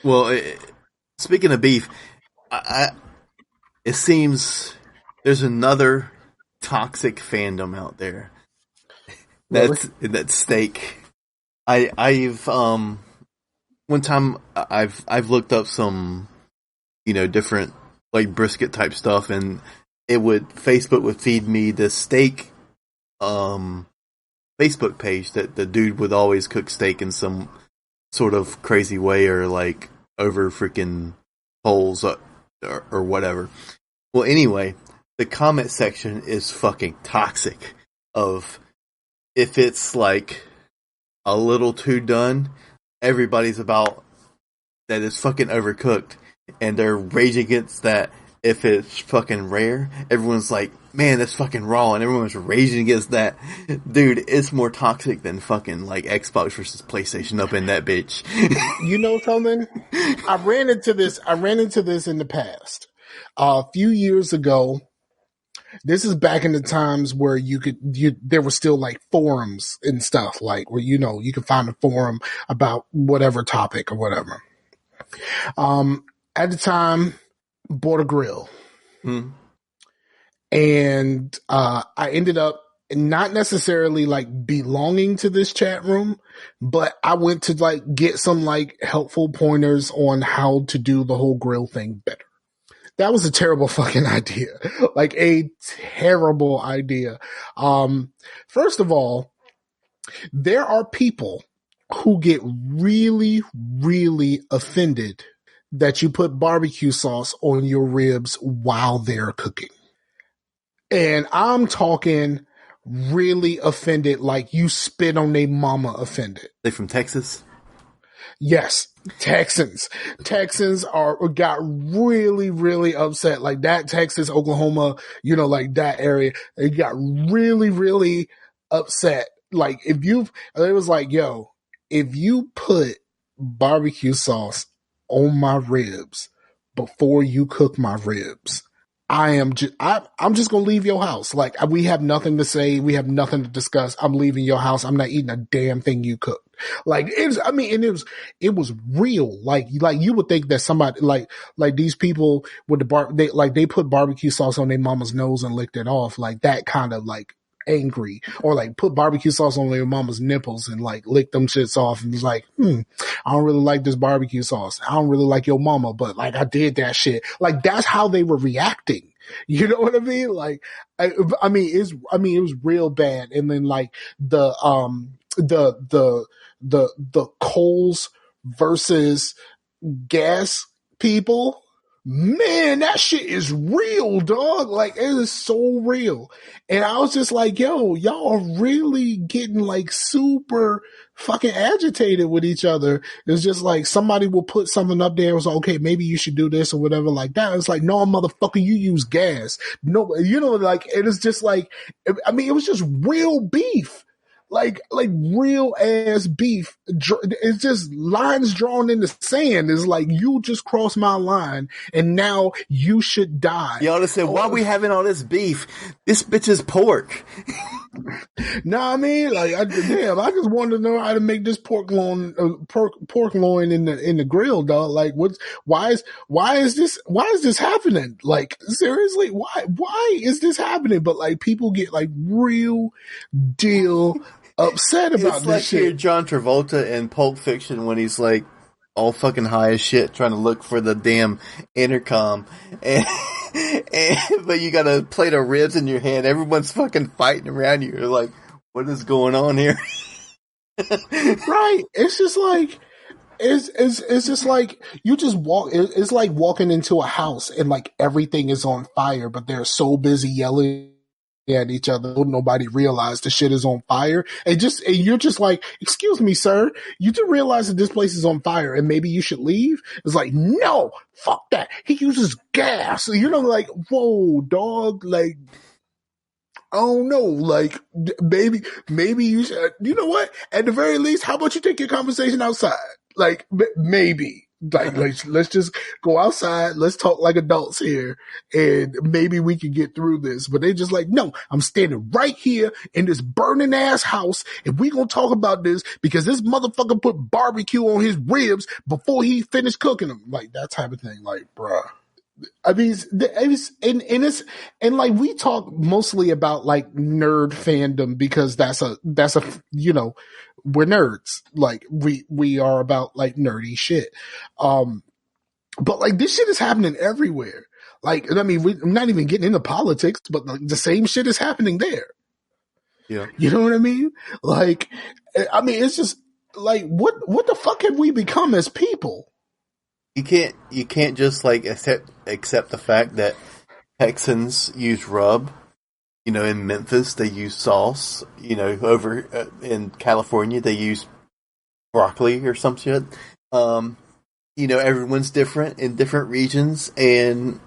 Well, speaking of beef, it seems there's another toxic fandom out there. That's steak. I've one time I've looked up some, you know, different like brisket type stuff, and Facebook would feed me this steak Facebook page that the dude would always cook steak in some sort of crazy way, or like over freaking holes or whatever. Well, anyway, the comment section is fucking toxic. Of if it's like a little too done, everybody's about that it's fucking overcooked, and they're raging against that. If it's fucking rare, everyone's like, man, that's fucking raw, and everyone's raging against that. Dude, it's more toxic than fucking like Xbox versus PlayStation up in that bitch. You know something? I ran into this in the past. A few years ago, this is back in the times where there were still like forums and stuff, like where, you know, you could find a forum about whatever topic or whatever. At the time, bought a grill. And I ended up not necessarily like belonging to this chat room, but I went to like get some like helpful pointers on how to do the whole grill thing better. That was a terrible fucking idea. Like a terrible idea. First of all, there are people who get really, really offended that you put barbecue sauce on your ribs while they're cooking. And I'm talking really offended, like you spit on their mama offended. They from Texas? Yes, Texans. Texans got really, really upset. Like that Texas, Oklahoma, you know, like that area, they got really, really upset. Like it was like, yo, if you put barbecue sauce on my ribs before you cook my ribs, I'm just gonna leave your house. Like, we have nothing to say, we have nothing to discuss. I'm leaving your house. I'm not eating a damn thing you cooked. Like, I mean, and it was real. Like you would think that somebody like these people with they put barbecue sauce on their mama's nose and licked it off, like that kind of like angry, or like put barbecue sauce on their mama's nipples and like lick them shits off and was like, I don't really like this barbecue sauce. I don't really like your mama, but like I did that shit. Like that's how they were reacting. You know what I mean? Like, I mean, it was real bad. And then like the coals versus gas people, man, that shit is real, dog. Like, it is so real. And I was just like, yo, y'all are really getting like super fucking agitated with each other. It's just like somebody will put something up there. It was like, okay, maybe you should do this or whatever like that. It's like, no, motherfucker, you use gas. No, you know, like, it is just like, I mean, it was just real beef. Like real ass beef. It's just lines drawn in the sand. It's like, you just crossed my line and now you should die. You ought to say, why are we having all this beef? This bitch is pork. No, I mean, like, I just wanted to know how to make this pork loin in the grill, dog. Like, why is this happening? Like, seriously, why is this happening? But like, people get like real deal upset about it's this like shit. Here, John Travolta in Pulp Fiction when he's like all fucking high as shit trying to look for the damn intercom, and but you got a plate of ribs in your hand. Everyone's fucking fighting around you. You're like, what is going on here? Right? It's just like. It's just like you just walk. It's like walking into a house and like everything is on fire, but they're so busy yelling at each other, nobody realized the shit is on fire. And you're just like, excuse me, sir, you do realize that this place is on fire and maybe you should leave? It's like, no, fuck that. He uses gas. You know, like, whoa, dog, like, I don't know, like, maybe you should, you know what? At the very least, how about you take your conversation outside? Like, maybe. Like, let's just go outside. Let's talk like adults here, and maybe we can get through this. But they just like, no, I'm standing right here in this burning ass house, and we gonna talk about this because this motherfucker put barbecue on his ribs before he finished cooking them. Like that type of thing. Like, bruh. I mean, and like we talk mostly about like nerd fandom because that's a you know, we're nerds. Like we are about like nerdy shit. But like this shit is happening everywhere. Like, I mean, I'm not even getting into politics, but like, the same shit is happening there. Yeah, you know what I mean? Like, I mean, it's just like what the fuck have we become as people? you can't just like accept the fact that Texans use rub. You know, in Memphis they use sauce. You know, over in California they use broccoli or some shit. You know, everyone's different in different regions, and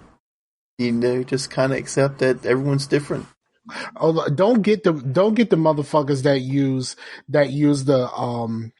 you know, just kind of accept that everyone's different. Oh, don't get the motherfuckers that use the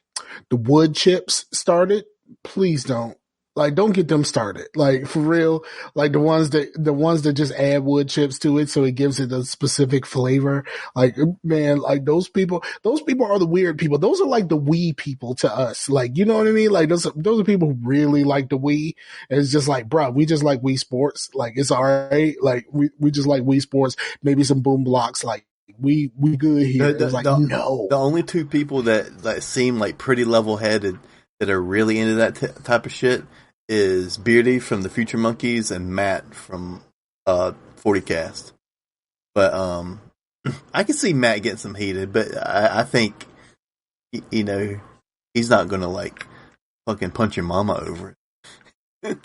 wood chips started. Please don't. Like, don't get them started. Like, for real. Like the ones that just add wood chips to it so it gives it a specific flavor. Like, man, like those people are the weird people. Those are like the Wii people to us. Like, you know what I mean? Like those are people who really like the Wii. And it's just like, bro, we just like Wii Sports. Like, it's alright. Like, we just like Wii Sports, maybe some boom blocks. Like, we good here. It's like, no. The only two people that seem like pretty level headed that are really into that type of shit is Beardy from the Future Monkeys and Matt from 40 Cast. But I can see Matt getting some heated, but I think you know, he's not gonna like fucking punch your mama over it.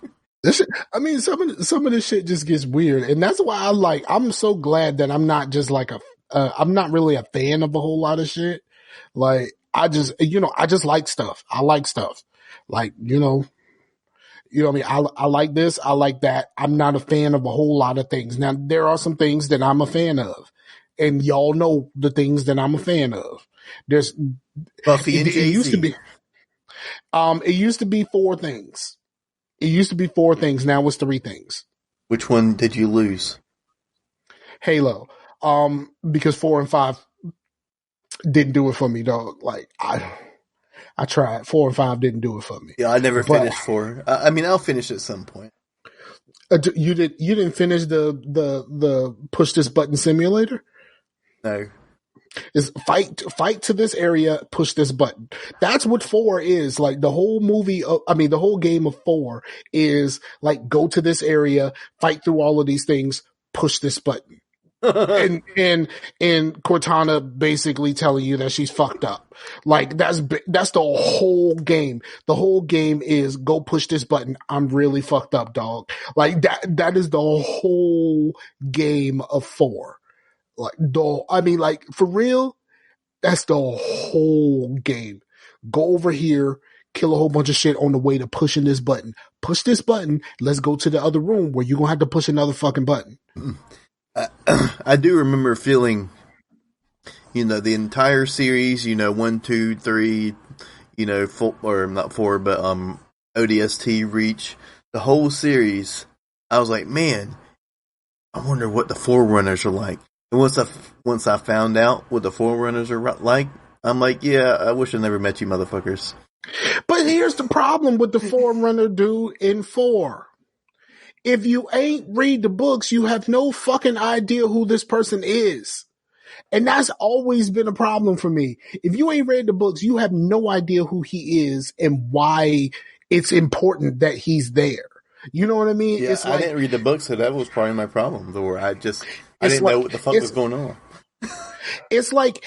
I mean, some of this shit just gets weird, and that's why I'm so glad that I'm not just like I'm not really a fan of a whole lot of shit. Like, I just like stuff. I like stuff. Like, what I mean? I like this. I like that. I'm not a fan of a whole lot of things. Now, there are some things that I'm a fan of, and y'all know the things that I'm a fan of. There's Buffy and Jay-Z. it used to be 4 things. It used to be 4 things. Now it's 3 things. Which one did you lose? Halo. Because 4 and 5 didn't do it for me, dog. Like I tried. 4 and 5 didn't do it for me. Yeah, I never But finished 4. I mean, I'll finish at some point. you didn't finish the push this button simulator? No. Is fight to this area, push this button. That's what 4 is. Like the whole movie the whole game of 4 is like go to this area, fight through all of these things, push this button. and Cortana basically telling you that she's fucked up. Like that's the whole game. The whole game is go push this button. I'm really fucked up, dog. Like that is the whole game of 4. Like dog, I mean, like for real, that's the whole game. Go over here, kill a whole bunch of shit on the way to pushing this button. Push this button. Let's go to the other room where you're gonna have to push another fucking button. I do remember feeling, the entire series, 1, 2, 3, full, or not 4, but ODST, Reach, the whole series. I was like, man, I wonder what the Forerunners are like. And once I found out what the Forerunners are like, I'm like, yeah, I wish I never met you motherfuckers. But here's the problem with the Forerunner dude in 4. If you ain't read the books, you have no fucking idea who this person is. And that's always been a problem for me. If you ain't read the books, you have no idea who he is and why it's important that he's there. You know what I mean? Yeah, I didn't read the books, so that was probably my problem. Where I didn't know what the fuck was going on. It's like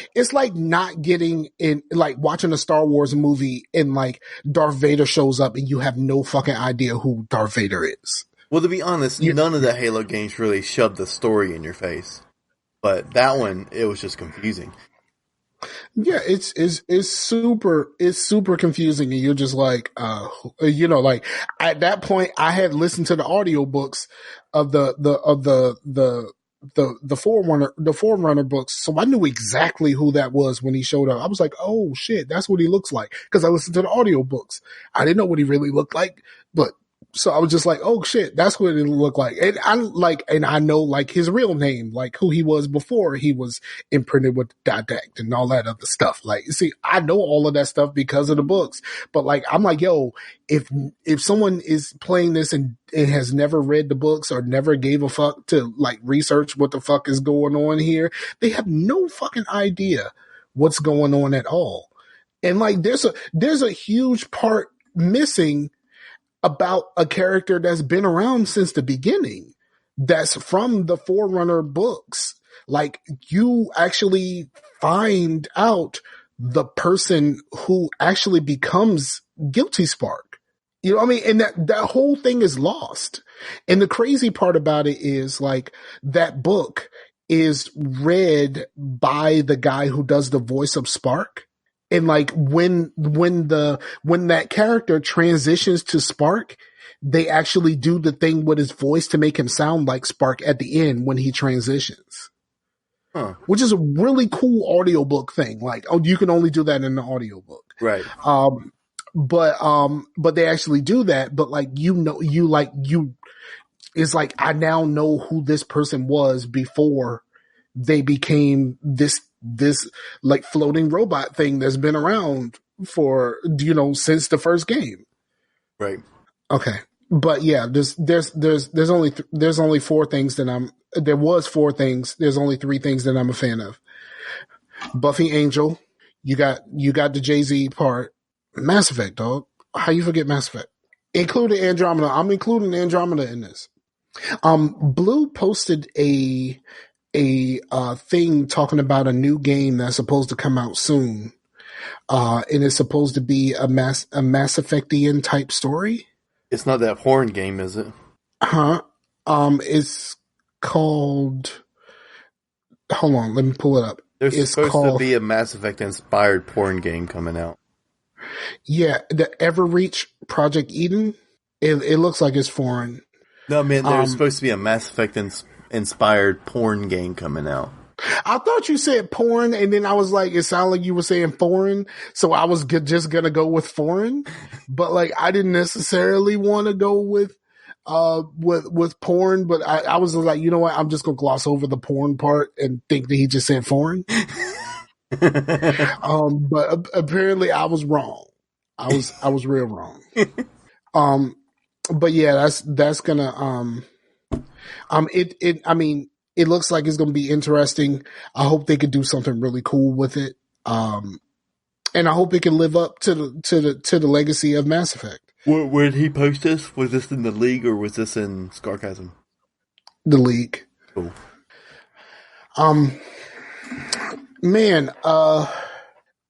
not getting in, like watching a Star Wars movie and like Darth Vader shows up and you have no fucking idea who Darth Vader is. Well, to be honest, none of the Halo games really shoved the story in your face. But that one, it was just confusing. Yeah, it's super confusing, and you're just like, like at that point, I had listened to the audiobooks of the Forerunner books, so I knew exactly who that was when he showed up. I was like, oh shit, that's what he looks like, because I listened to the audiobooks. I didn't know what he really looked like, but. So I was just like, oh shit, that's what it looked like. And I know like his real name, like who he was before he was imprinted with Didact and all that other stuff. Like, see, I know all of that stuff because of the books, but like, I'm like, yo, if someone is playing this and has never read the books or never gave a fuck to like research what the fuck is going on here, they have no fucking idea what's going on at all. And like, there's a huge part missing about a character that's been around since the beginning, that's from the Forerunner books. Like, you actually find out the person who actually becomes Guilty Spark. You know what I mean? And that whole thing is lost. And the crazy part about it is like that book is read by the guy who does the voice of Spark. And like when that character transitions to Spark, they actually do the thing with his voice to make him sound like Spark at the end when he transitions. Huh. Which is a really cool audiobook thing. Like, oh, you can only do that in the audiobook. Right. But they actually do that. But like, it's like, I now know who this person was before they became this like floating robot thing that's been around for, since the first game. Right. Okay. But yeah, there's only 4 things that there was 4 things. There's only 3 things that I'm a fan of. Buffy Angel. You got the Jay-Z part. Mass Effect, dog. How you forget Mass Effect? Including Andromeda. I'm including Andromeda in this. Blue posted a thing talking about a new game that's supposed to come out soon. And it's supposed to be a Mass Effectian type story. It's not that porn game, is it? Huh? It's called, hold on, let me pull it up. There's supposed to be a Mass Effect inspired porn game coming out. Yeah, the Everreach Project Eden. It looks like it's foreign. No, man, there's supposed to be a Mass Effect inspired porn game coming out. I thought you said porn, and then I was like, it sounded like you were saying foreign, so I was just gonna go with foreign, but like I didn't necessarily want to go with porn, but I was like, you know what, I'm just gonna gloss over the porn part and think that he just said foreign. But apparently I was wrong. I was real wrong. But yeah, that's gonna I mean, it looks like it's gonna be interesting. I hope they could do something really cool with it. And I hope it can live up to the legacy of Mass Effect. Where did he post this? Was this in the League or was this in Scarcasm? The League. Cool. Man, I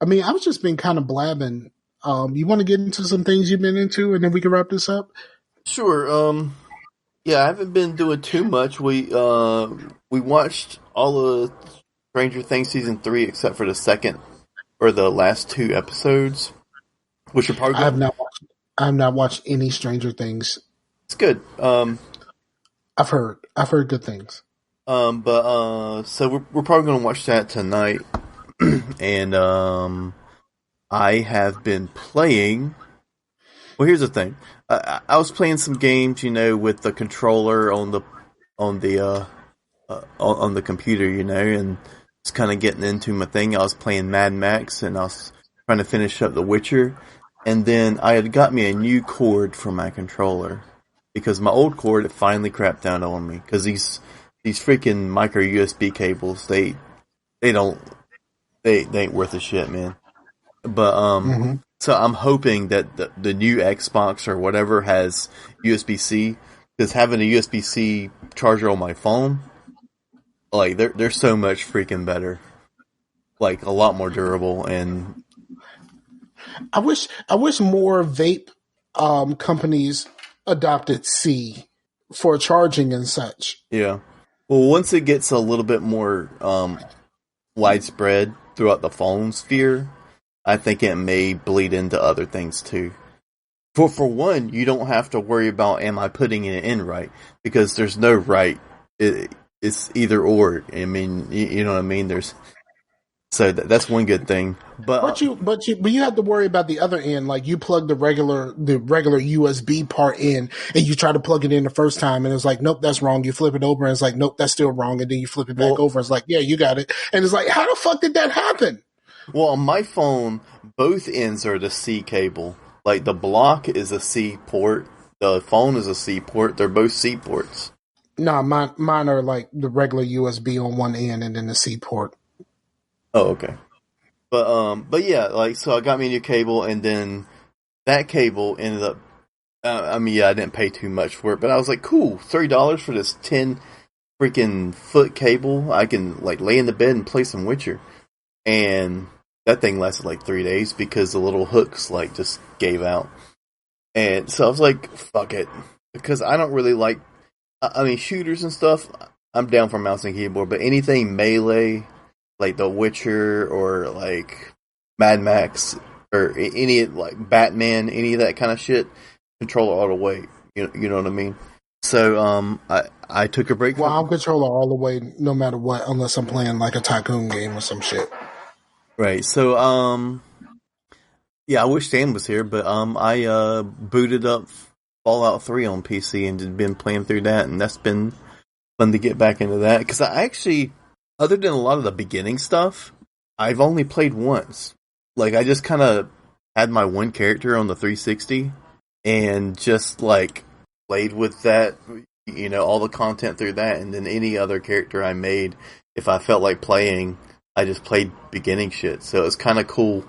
mean, I've just been kind of blabbing. You want to get into some things you've been into, and then we can wrap this up? Sure. Yeah, I haven't been doing too much. We watched all of Stranger Things season 3 except for the second or the last 2 episodes, which are probably. I have not watched any Stranger Things. It's good. I've heard good things. So we're probably going to watch that tonight, and I have been playing. Well, here's the thing. I was playing some games, with the controller on the computer, and just kind of getting into my thing. I was playing Mad Max, and I was trying to finish up The Witcher, and then I had got me a new cord for my controller because my old cord had finally crapped out on me because these freaking micro USB cables they ain't worth a shit, man. But So I'm hoping that the new Xbox or whatever has USB-C, because having a USB-C charger on my phone, like they're so much freaking better, like a lot more durable. And I wish more vape companies adopted C for charging and such. yeah, well, once it gets a little bit more widespread throughout the phone sphere, I think it may bleed into other things too. For one, you don't have to worry about am I putting it in right, because there's no right. It's either or. I mean, you know what I mean. So that's one good thing. But you have to worry about the other end. Like you plug the regular USB part in, and you try to plug it in the first time, and it's like, nope, that's wrong. You flip it over, and it's like, nope, that's still wrong. And then you flip it back over, and it's like, yeah, you got it. And it's like, how the fuck did that happen? Well, on my phone, both ends are the C cable. Like, the block is a C port. The phone is a C port. They're both C ports. No, mine are like the regular USB on one end and then the C port. Oh, okay. But yeah, like, so I got me a new cable, and then that cable ended up, I didn't pay too much for it, but I was like, cool, $30 for this 10 freaking foot cable. I can, like, lay in the bed and play some Witcher. And that thing lasted like 3 days because the little hooks like just gave out. And so I was like, fuck it. Because I don't really like, shooters and stuff, I'm down for mouse and keyboard, but anything melee, like The Witcher or like Mad Max or any, like Batman, any of that kind of shit, controller all the way. You know what I mean? So, I took a break. Well, I'm controller all the way, no matter what, unless I'm playing like a tycoon game or some shit. Right. So, yeah, I wish Sam was here, but I booted up Fallout 3 on PC and been playing through that, and that's been fun to get back into that. Because I actually, other than a lot of the beginning stuff, I've only played once. Like, I just kind of had my one character on the 360 and just, like, played with that, all the content through that, and then any other character I made, if I felt like playing, I just played beginning shit. So it's kind of cool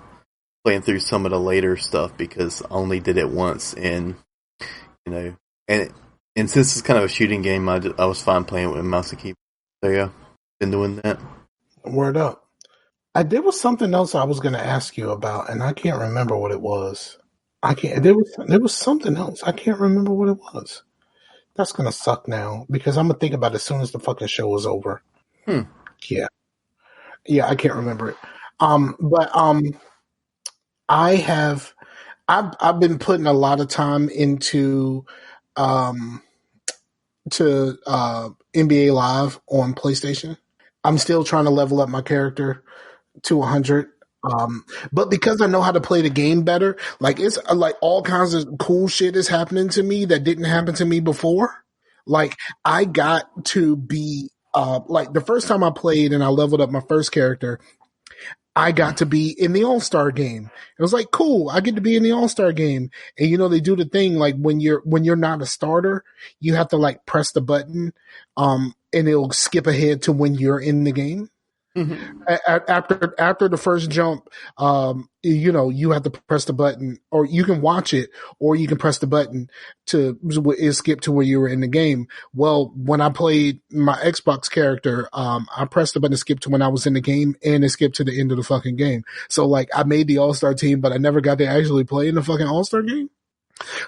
playing through some of the later stuff because I only did it once, and and since it's kind of a shooting game, I was fine playing with mouse and keyboard. So yeah, been doing that. Word up. There was something else I was going to ask you about, and I can't remember what it was. There was something else. I can't remember what it was. That's going to suck now because I'm going to think about it as soon as the fucking show is over. Yeah. Yeah, I can't remember it. But I've been putting a lot of time into NBA Live on PlayStation. I'm still trying to level up my character to 100. But because I know how to play the game better, like it's like all kinds of cool shit is happening to me that didn't happen to me before. Like I got to be like the first time I played and I leveled up my first character, I got to be in the All-Star game. It was like, cool, I get to be in the All-Star game. And you know, they do the thing like when you're not a starter, you have to like press the button, and it'll skip ahead to when you're in the game. Mm-hmm. After the first jump, you know, you have to press the button, or you can watch it, or you can press the button to skip to where you were in the game. Well, when I played my Xbox character, I pressed the button to skip to when I was in the game, and it skipped to the end of the fucking game. So like, I made the All-Star team, but I never got to actually play in the fucking All-Star game.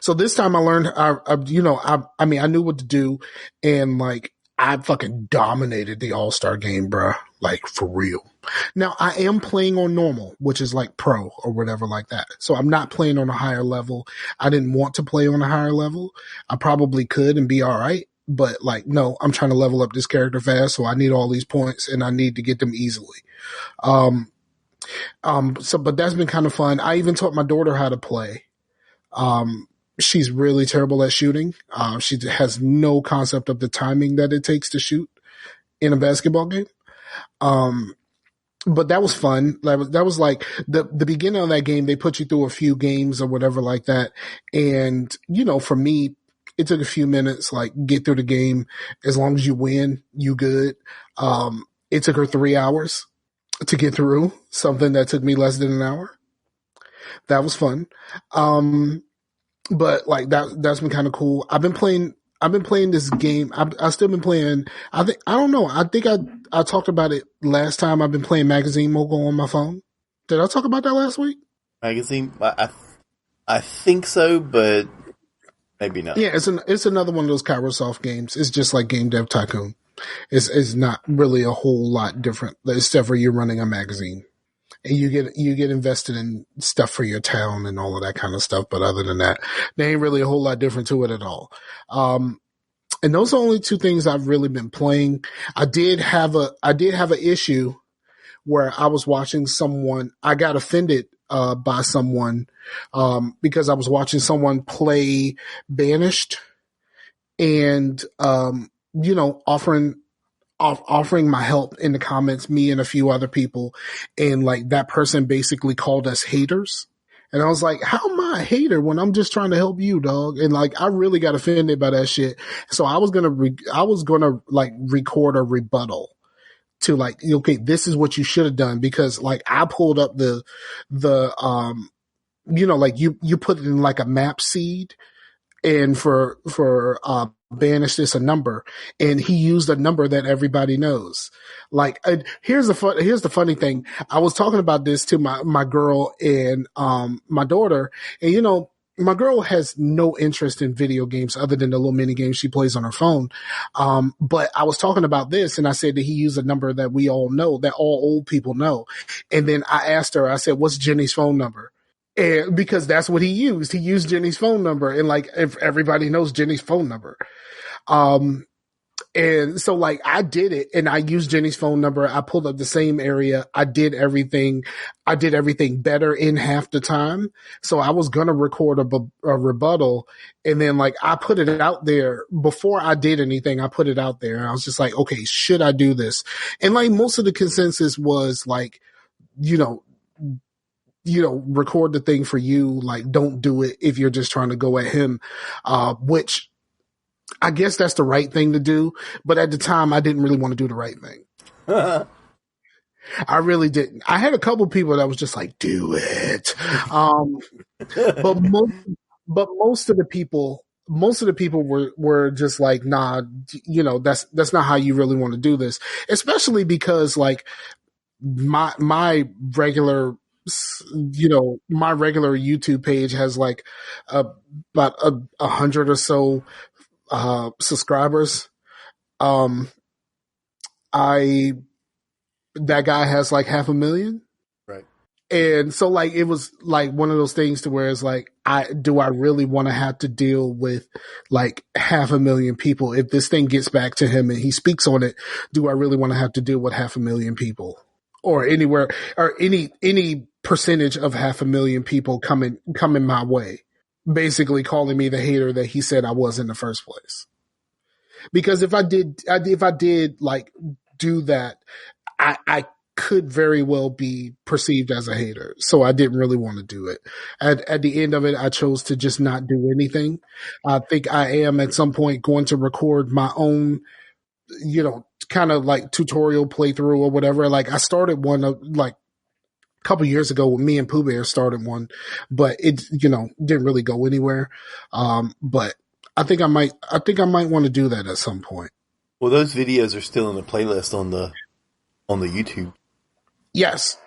So this time I learned, I mean, I knew what to do, and like, I fucking dominated the All-Star game, bruh. Like, for real. Now, I am playing on normal, which is like pro or whatever like that. So I'm not playing on a higher level. I didn't want to play on a higher level. I probably could and be all right. But like, no, I'm trying to level up this character fast. So I need all these points and I need to get them easily. Um, but that's been kind of fun. I even taught my daughter how to play. She's really terrible at shooting. She has no concept of the timing that it takes to shoot in a basketball game. But that was fun. That was like the beginning of that game. They put you through a few games or whatever like that. And, you know, for me, it took a few minutes, like get through the game. As long as you win, you good. It took her 3 hours to get through something that took me less than an hour. That was fun. But like that's been kind of cool. I've been playing this game. I've still been playing. I don't know. I think I talked about it last time. I've been playing Magazine Mogul on my phone. Did I talk about that last week? Magazine? I think so, but maybe not. Yeah, it's another one of those Kairosoft games. It's just like Game Dev Tycoon. It's not really a whole lot different, except for you're running a magazine. And you get invested in stuff for your town and all of that kind of stuff. But other than that, there ain't really a whole lot different to it at all. And those are only two things I've really been playing. I did have an issue where I was watching someone. I got offended by someone because I was watching someone play Banished, and you know, offering my help in the comments, me and a few other people. And like that person basically called us haters. And I was like, how am I a hater when I'm just trying to help you, dog? And like, I really got offended by that shit. So I was going to like record a rebuttal to like, okay, this is what you should have done. Because like I pulled up the, you know, like you put it in like a map seed, and for banish this a number, and he used a number that everybody knows. Like, here's the funny thing. I was talking about this to my girl and my daughter, and you know, my girl has no interest in video games other than the little mini games she plays on her phone. But I was talking about this, and I said that he used a number that we all know, that all old people know. And then I asked her, I said, what's Jenny's phone number? And because that's what he used. He used Jenny's phone number, and like, if everybody knows Jenny's phone number. And so like I did it, and I used Jenny's phone number. I pulled up the same area. I did everything better in half the time. So I was going to record a rebuttal, and then like I put it out there before I did anything. I put it out there, and I was just like, okay, should I do this? And like most of the consensus was like, you know, record the thing for you. Like, don't do it if you're just trying to go at him, which I guess that's the right thing to do. But at the time, I didn't really want to do the right thing. I really didn't. I had a couple people that was just like, do it. But most of the people were just like, nah, you know, that's not how you really want to do this. Especially because like my regular, you know, my regular YouTube page has like about 100 or so subscribers. That guy has like 500,000. Right. And so like it was like one of those things to where it's like I really want to have to deal with like 500,000 people if this thing gets back to him and he speaks on it, do I really want to have to deal with 500,000 people or anywhere or any percentage of 500,000 people coming my way, basically calling me the hater that he said I was in the first place. Because if I did like do that, I could very well be perceived as a hater. So I didn't really want to do it. At the end of it, I chose to just not do anything. I think I am at some point going to record my own, kind of like tutorial playthrough or whatever. Like I started one like a couple years ago with me and Pooh Bear started one, but it, didn't really go anywhere. But I think I might want to do that at some point. Well, those videos are still in the playlist on the YouTube. Yes.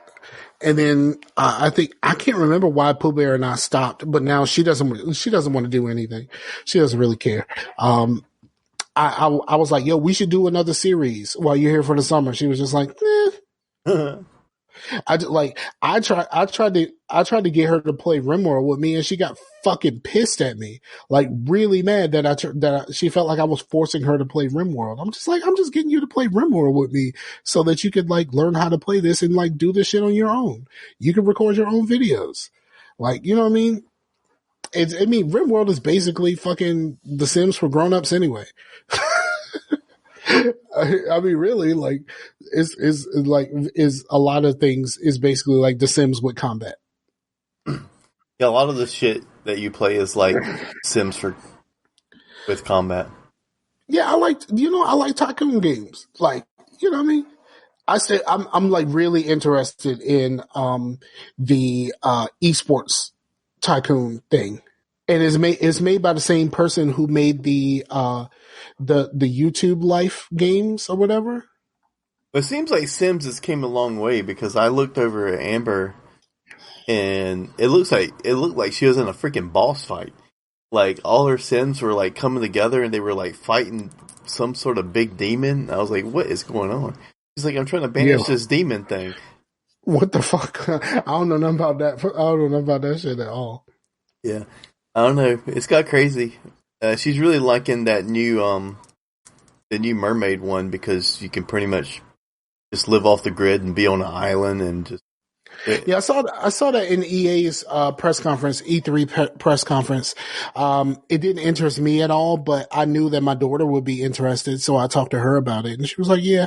And then I think I can't remember why Pooh Bear and I stopped, but now she doesn't want to do anything. She doesn't really care. I was like, yo, we should do another series while you're here for the summer. She was just like, eh. I tried to get her to play RimWorld with me, and she got fucking pissed at me, like really mad that she felt like I was forcing her to play RimWorld. I'm just like, I'm just getting you to play RimWorld with me so that you could like learn how to play this and like do this shit on your own. You can record your own videos, like you know what I mean. RimWorld is basically fucking The Sims for grown-ups anyway. I mean, really, like, is a lot of things is basically like The Sims with combat. Yeah, a lot of the shit that you play is like Sims with combat. Yeah, I like tycoon games. Like, you know what I mean? I'm like really interested in, the, esports tycoon thing. And it's made by the same person who made the YouTube Life games or whatever. But it seems like Sims has came a long way because I looked over at Amber and it looked like she was in a freaking boss fight. Like all her Sims were like coming together and they were like fighting some sort of big demon. I was like, what is going on? She's like, I'm trying to banish this demon thing. What the fuck? I don't know nothing about that. I don't know nothing about that shit at all. Yeah. I don't know. It's got crazy. She's really liking that the new mermaid one because you can pretty much just live off the grid and be on an island and just. Yeah, I saw that in EA's press conference, E3 press conference. It didn't interest me at all, but I knew that my daughter would be interested, so I talked to her about it, and she was like, "Yeah,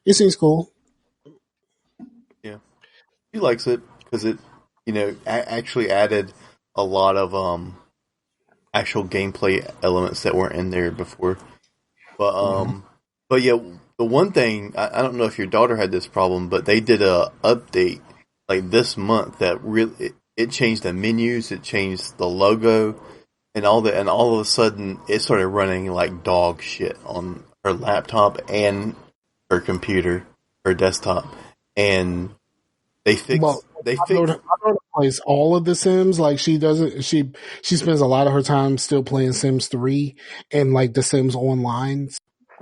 it seems cool." Yeah, she likes it because it, actually added a lot of actual gameplay elements that weren't in there before. But yeah, the one thing I don't know if your daughter had this problem, but they did a update like this month that really it changed the menus, it changed the logo, and all that, and all of a sudden it started running like dog shit on her laptop and her computer, her desktop, and they fixed. Well, my daughter plays all of the Sims. Like she doesn't. She spends a lot of her time still playing Sims 3 and like the Sims Online.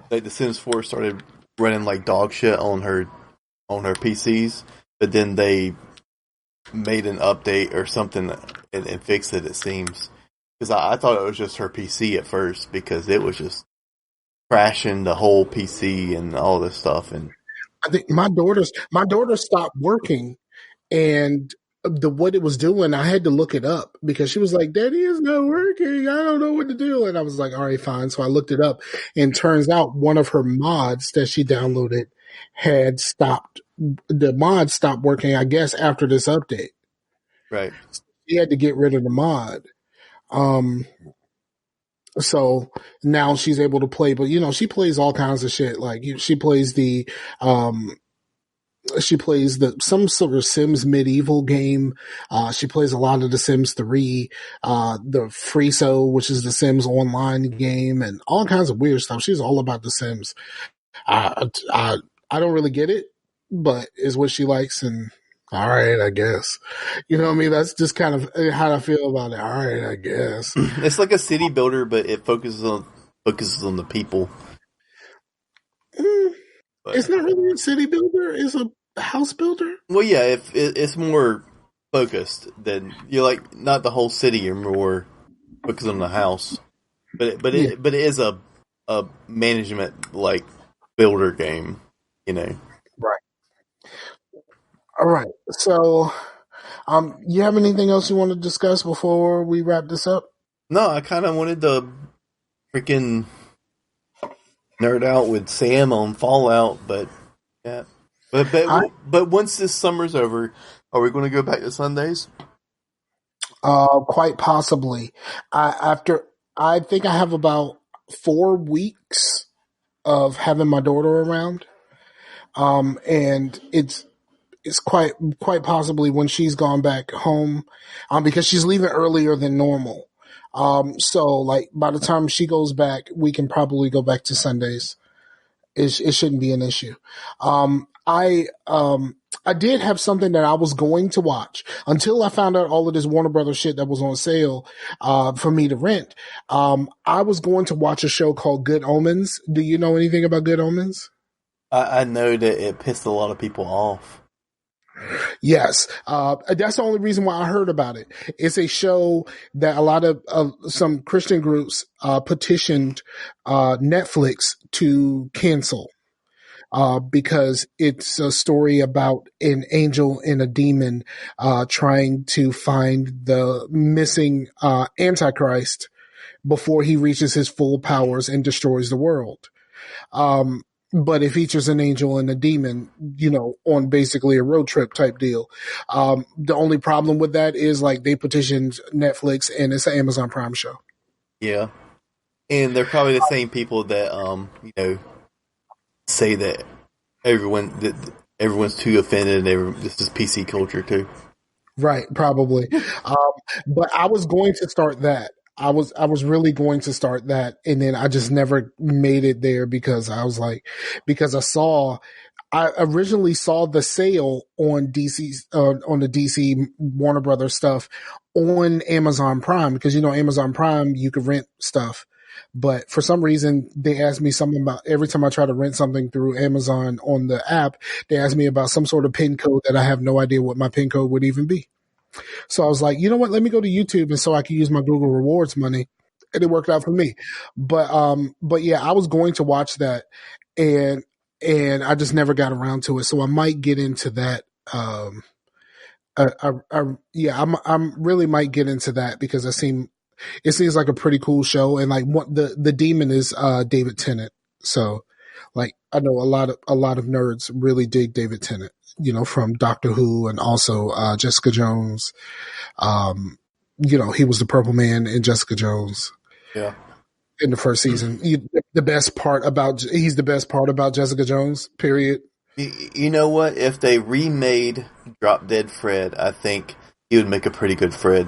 Like the Sims 4 started running like dog shit on her PCs, but then they made an update or something and fixed it. It seems because I thought it was just her PC at first because it was just crashing the whole PC and all this stuff. And I think my daughter stopped working, and what it was doing, I had to look it up because she was like, "Daddy, is not working. I don't know what to do." And I was like, "All right, fine." So I looked it up, and turns out one of her mods that she downloaded had stopped. The mod stopped working, I guess, after this update. right, She had to get rid of the mod. So now she's able to play, but she plays all kinds of shit. Like she plays some sort of Sims medieval game. She plays a lot of the Sims 3, the Friso, which is the Sims online game, and all kinds of weird stuff. She's all about the Sims. I don't really get it, but is what she likes, and all right, I guess. You know what I mean? That's just kind of how I feel about it. All right, I guess. it's like a city builder, but it focuses on the people. It's not really a city builder. house builder? Well, yeah, if it's more focused than you're like not the whole city. You're more focused on the house, Yeah. but it is a management like builder game. You know. Right. All right. So, you have anything else you want to discuss before we wrap this up? No, I kind of wanted to freaking nerd out with Sam on Fallout, but yeah. I But once this summer's over, are we going to go back to Sundays? quite possibly. After I think I have about 4 weeks of having my daughter around, and it's quite possibly when she's gone back home, because she's leaving earlier than normal. So like by the time she goes back, we can probably go back to Sundays. It shouldn't be an issue. I did have something that I was going to watch until I found out all of this Warner Brothers shit that was on sale, for me to rent. I was going to watch a show called Good Omens. Do you know anything about Good Omens? I know that it pissed a lot of people off. Yes. That's the only reason why I heard about it. It's a show that a lot of some Christian groups petitioned Netflix to cancel, because it's a story about an angel and a demon trying to find the missing Antichrist before he reaches his full powers and destroys the world. But it features an angel and a demon, on basically a road trip type deal. The only problem with that is like they petitioned Netflix and it's an Amazon Prime show. Yeah, and they're probably the same people that say that everyone's too offended. And this is PC culture too. Right, probably. But I was going to start that. I was really going to start that, and then I just never made it there because I originally saw the sale on on the DC Warner Brothers stuff on Amazon Prime, because Amazon Prime you could rent stuff. But for some reason, they asked me something about every time I try to rent something through Amazon on the app, they asked me about some sort of PIN code that I have no idea what my PIN code would even be. So I was like, you know what? Let me go to YouTube and so I can use my Google Rewards money, and it worked out for me. But yeah, I was going to watch that, and I just never got around to it. So I might get into that. I'm really might get into that because it seems like a pretty cool show, and like what the demon is David Tennant. So like I know a lot of nerds really dig David Tennant, from Doctor Who and also Jessica Jones. He was the Purple Man in Jessica Jones. Yeah. In the first season. He's the best part about Jessica Jones, period. You know what? If they remade Drop Dead Fred, I think he would make a pretty good Fred.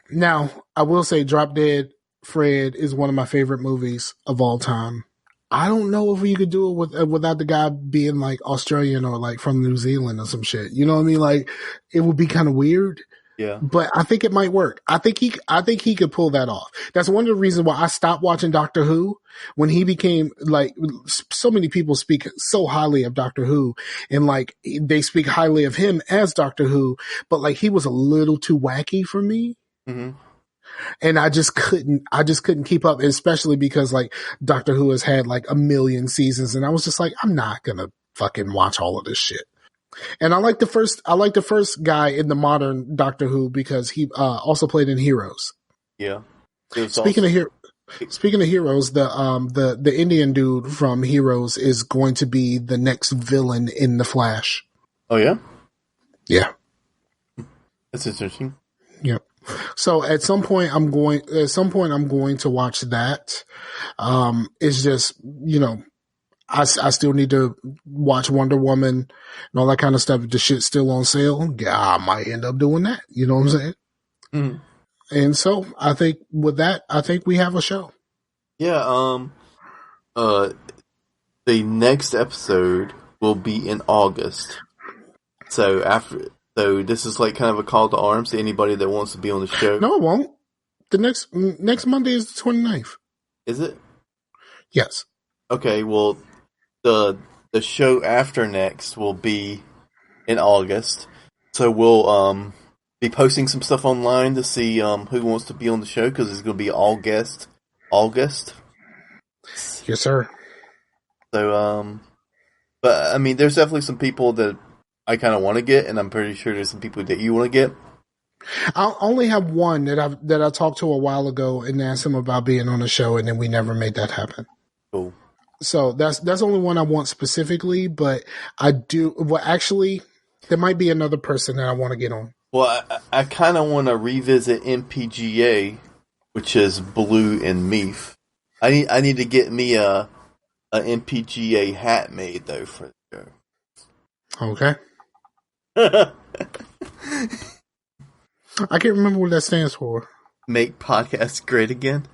Now, I will say Drop Dead Fred is one of my favorite movies of all time. I don't know if you could do it without the guy being like Australian or like from New Zealand or some shit. You know what I mean? Like it would be kind of weird. Yeah. But I think it might work. I think he could pull that off. That's one of the reasons why I stopped watching Doctor Who when he became like, so many people speak so highly of Doctor Who, and like they speak highly of him as Doctor Who, but like he was a little too wacky for me. Mm-hmm. And I just couldn't keep up, especially because like Doctor Who has had like a million seasons, and I was just like, I'm not gonna fucking watch all of this shit. And I like the first guy in the modern Doctor Who because he also played in Heroes. Yeah. Speaking of Heroes, the Indian dude from Heroes is going to be the next villain in The Flash. Oh yeah? Yeah. That's interesting. Yep. So at some point I'm going to watch that. It's just, I still need to watch Wonder Woman and all that kind of stuff. If the shit's still on sale, yeah, I might end up doing that. You know what I'm saying? Mm-hmm. And so I think with that, we have a show. Yeah. The next episode will be in August. So this is like kind of a call to arms to anybody that wants to be on the show. No, it won't. The next Monday is the 29th. Is it? Yes. Okay, well, the the show after next will be in August, so we'll be posting some stuff online to see who wants to be on the show because it's going to be all guest August. Yes, sir. So but I mean, there's definitely some people that I kind of want to get, and I'm pretty sure there's some people that you want to get. I only have one that I talked to a while ago and asked him about being on the show, and then we never made that happen. Cool. So that's the only one I want specifically, but I do. Well, actually, there might be another person that I want to get on. Well, I kind of want to revisit MPGA, which is Blue and Meef. I need to get me a MPGA hat made though for the Okay. show. I can't remember what that stands for. Make podcasts great again.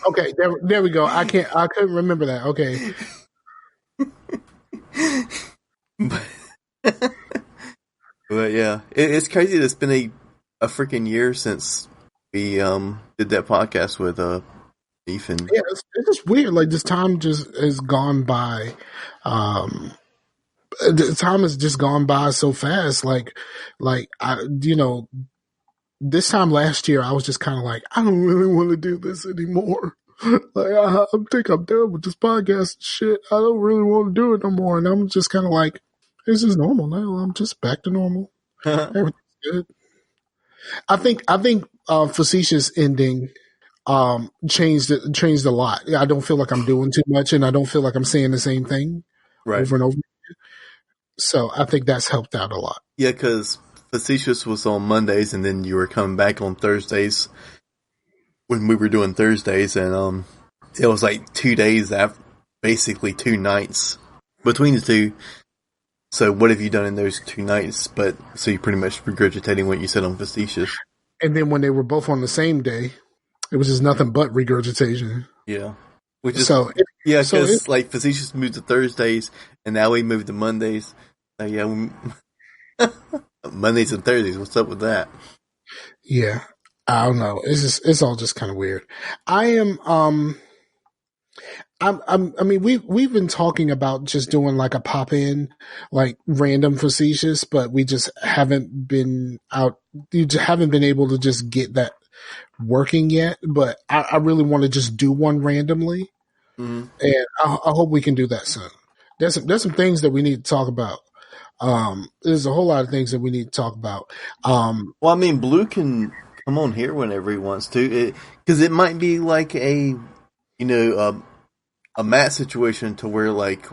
Okay, there we go. I couldn't remember that. Okay. But yeah, it's crazy that it's been a freaking year since we did that podcast with Beef and Yeah, it's just weird. Like this time just has gone by. The time has just gone by so fast. Like I, this time last year, I was just kind of like, I don't really want to do this anymore. Like I think I'm done with this podcast shit. I don't really want to do it no more. And I'm just kind of like, this is normal now. I'm just back to normal. Everything's good. I think facetious ending changed a lot. I don't feel like I'm doing too much, and I don't feel like I'm saying the same thing right. over and over. So I think that's helped out a lot. Yeah, because Facetious was on Mondays, and then you were coming back on Thursdays when we were doing Thursdays, and it was like 2 days after, basically 2 nights between the two. So what have you done in those 2 nights? But so you're pretty much regurgitating what you said on Facetious. And then when they were both on the same day, it was just nothing but regurgitation. Yeah, which is because like Facetious moved to Thursdays, and now we moved to Mondays. So yeah, Mondays and Thursdays. What's up with that? Yeah, I don't know. It's all just kind of weird. I mean, we've been talking about just doing like a pop in, like random facetious, but we just haven't been out. You just haven't been able to just get that working yet. But I really want to just do one randomly, and I hope we can do that soon. There's some things that we need to talk about. There's a whole lot of things that we need to talk about. Well, I mean, Blue can come on here whenever he wants to, because it might be like a Matt situation to where like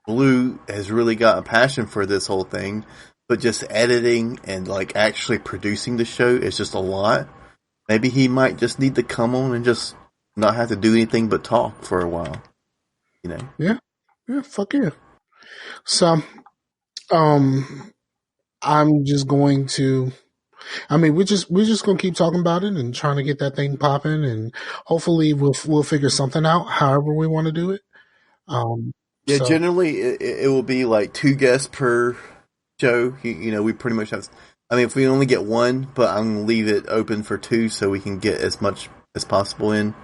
Blue has really got a passion for this whole thing, but just editing and like actually producing the show is just a lot. Maybe he might just need to come on and just not have to do anything but talk for a while. Yeah, fuck yeah. So, I'm just going to. I mean, we're just gonna keep talking about it and trying to get that thing popping, and hopefully we'll figure something out. However we want to do it. Yeah, So generally it will be like 2 guests per show. We pretty much have. I mean, if we only get one, but I'm gonna leave it open for 2 so we can get as much as possible in.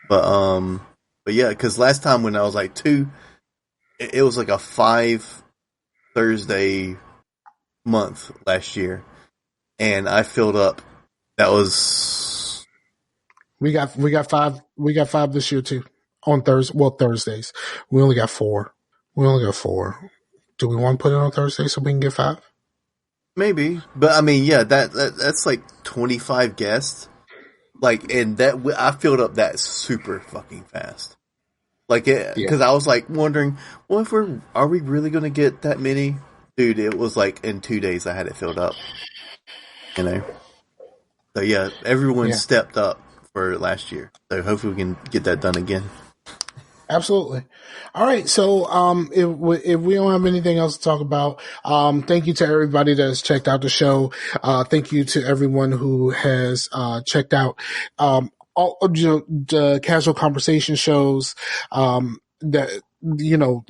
But yeah, because last time when I was like 2, it was like a 5 Thursday month last year, and I filled up. That was we got 5 this year too on Thursdays. We only got 4. Do we want to put it on Thursday so we can get 5? maybe, but I mean, yeah, that's like 25 guests. Like, and that I filled up that super fucking fast. Like, because I was like wondering, well, are we really going to get that many? Dude, it was like in 2 days I had it filled up. So yeah, everyone stepped up for last year. So hopefully we can get that done again. Absolutely. All right. So, if we don't have anything else to talk about, thank you to everybody that has checked out the show. Thank you to everyone who has, checked out, all, the casual conversation shows, that,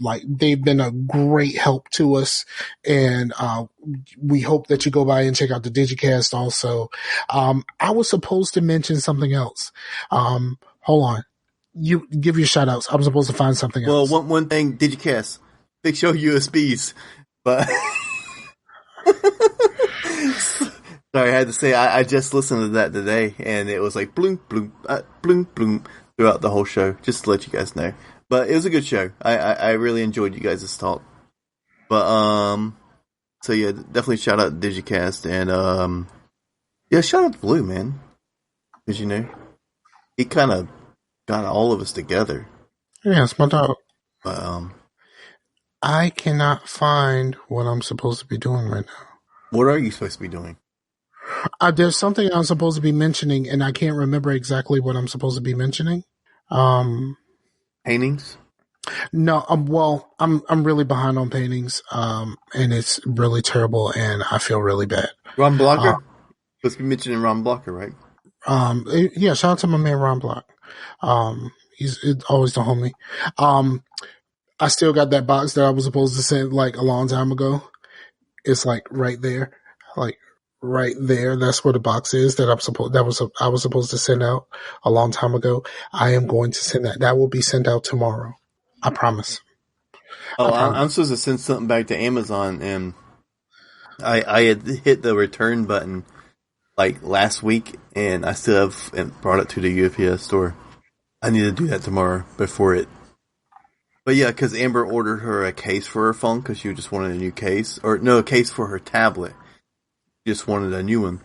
like they've been a great help to us. And, we hope that you go by and check out the Digicast also. I was supposed to mention something else. Hold on. you give your shout outs. I'm supposed to find something Well, else. one thing, Digicast, fix your USBs. But sorry, I had to say I just listened to that today, and it was like bloom, bloom, bloom, bloom throughout the whole show. Just to let you guys know. But it was a good show. I really enjoyed you guys' talk. But so yeah, definitely shout out to Digicast, and yeah, shout out to Blue, man, because he kind of got all of us together. Yeah, it's my dog. But I cannot find what I'm supposed to be doing right now. what are you supposed to be doing? There's something I'm supposed to be mentioning, and I can't remember exactly what I'm supposed to be mentioning. Paintings? No, well, I'm really behind on paintings, and it's really terrible, and I feel really bad. Ron Blocker? Supposed to be mentioning Ron Blocker, right? Yeah, shout out to my man Ron Block. He's always the homie. I still got that box that I was supposed to send like a long time ago. It's like right there, like right there. That's where the box is that I was supposed to send out a long time ago. I am going to send that. That will be sent out tomorrow. I promise. Oh, I promise. I'm supposed to send something back to Amazon, and I had hit the return button like last week, and I still haven't brought it to the UPS store. I need to do that tomorrow before it. But yeah, because Amber ordered her a case for her phone because she just wanted a new case, or no, a case for her tablet. She just wanted a new one.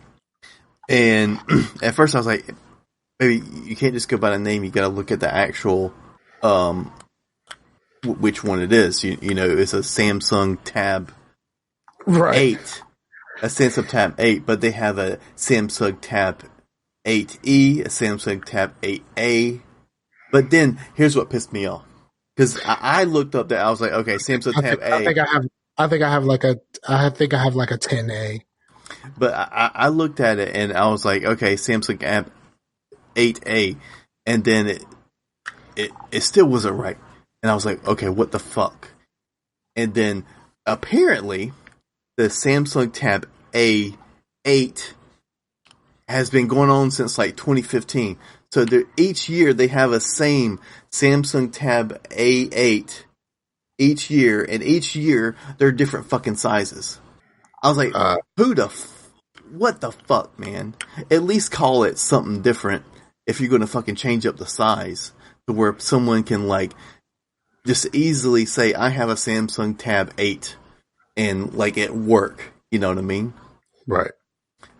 And at first I was like, maybe you can't just go by the name. You got to look at the actual, which one it is. You know, it's a Samsung Tab Right. 8, a Samsung Tab 8, but they have a Samsung Tab 8E, a Samsung Tab 8A. But then here's what pissed me off, because I looked up that I was like, okay, Samsung Tab A. I think I have like a 10A. But I looked at it and I was like, okay, Samsung Tab 8A, and then it still wasn't right, and I was like, okay, what the fuck? And then apparently the Samsung Tab A8 has been going on since like 2015. So each year they have a same Samsung Tab A8 each year, and each year they're different fucking sizes. I was like, what the fuck, man? At least call it something different if you're gonna fucking change up the size to where someone can like just easily say, I have a Samsung Tab 8 and like at work, you know what I mean? Right.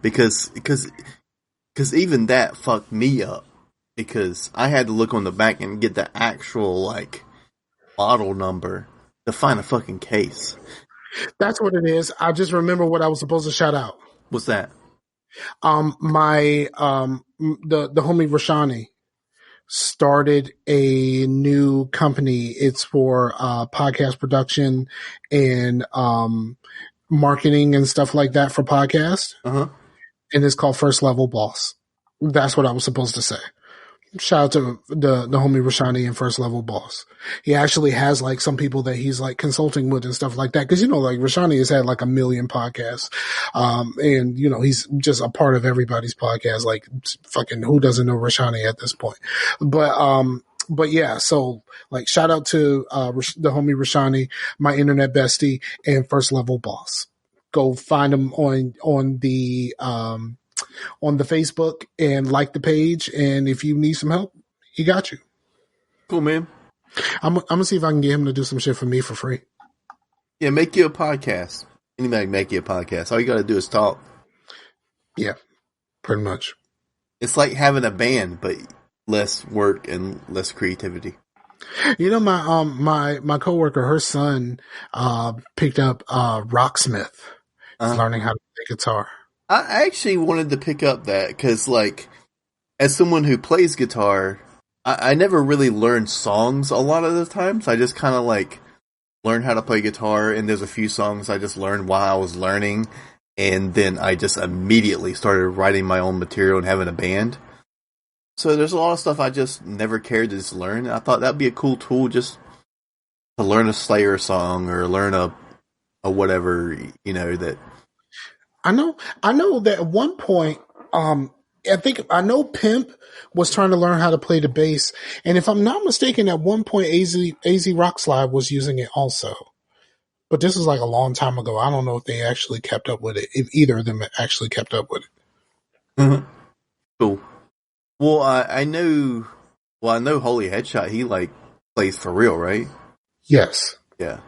Because even that fucked me up, because I had to look on the back and get the actual like model number to find a fucking case. That's what it is. I just remember what I was supposed to shout out. What's that? The homie Rashani started a new company. It's for podcast production and marketing and stuff like that for podcasts. Uh-huh. And it's called First Level Boss. That's what I was supposed to say. Shout out to the homie Rashani and First Level Boss. He actually has like some people that he's like consulting with and stuff like that. Cause like Rashani has had like 1 million podcasts. And he's just a part of everybody's podcast. Like fucking who doesn't know Rashani at this point? But yeah, so like shout out to, the homie Rashani, my internet bestie, and First Level Boss. Go find him on the Facebook and like the page. And if you need some help, he got you. Cool, man. I'm gonna see if I can get him to do some shit for me for free. Yeah, make you a podcast. Anybody can make you a podcast. All you gotta do is talk. Yeah, pretty much. It's like having a band, but less work and less creativity. My coworker, her son, picked up Rocksmith. He's learning how to play guitar. I actually wanted to pick up that because, like, as someone who plays guitar, I never really learned songs a lot of the times. I just kind of, like, learned how to play guitar, and there's a few songs I just learned while I was learning, and then I just immediately started writing my own material and having a band. So there's a lot of stuff I just never cared to just learn. I thought that'd be a cool tool just to learn a Slayer song or learn a whatever, that... I know that at one point, I know Pimp was trying to learn how to play the bass, and if I'm not mistaken, at one point AZ Rockslide was using it also. But this is like a long time ago. I don't know if they actually kept up with it. If either of them actually kept up with it. Mm-hmm. Cool. Well, I know. Well, I know Holy Headshot. He like plays for real, right? Yes, Yeah.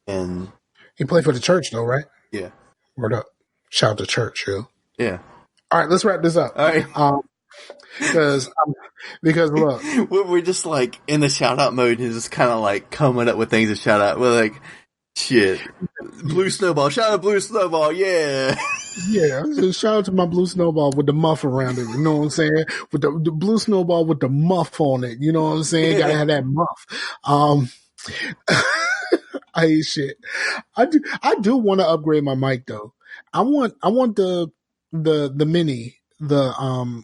And he played for the church though, right? yeah. Word up! Shout out to church, yo. Yeah. All right, let's wrap this up. All right. Because look, we're just like in the shout out mode and just kind of like coming up with things to shout out. We're like, shit, Blue Snowball, shout out Blue Snowball, yeah. Yeah, shout out to my Blue Snowball with the muff around it. You know what I'm saying? With the Blue Snowball with the muff on it. You know what I'm saying? Gotta have that muff. I hate shit. I do want to upgrade my mic though. I want the mini.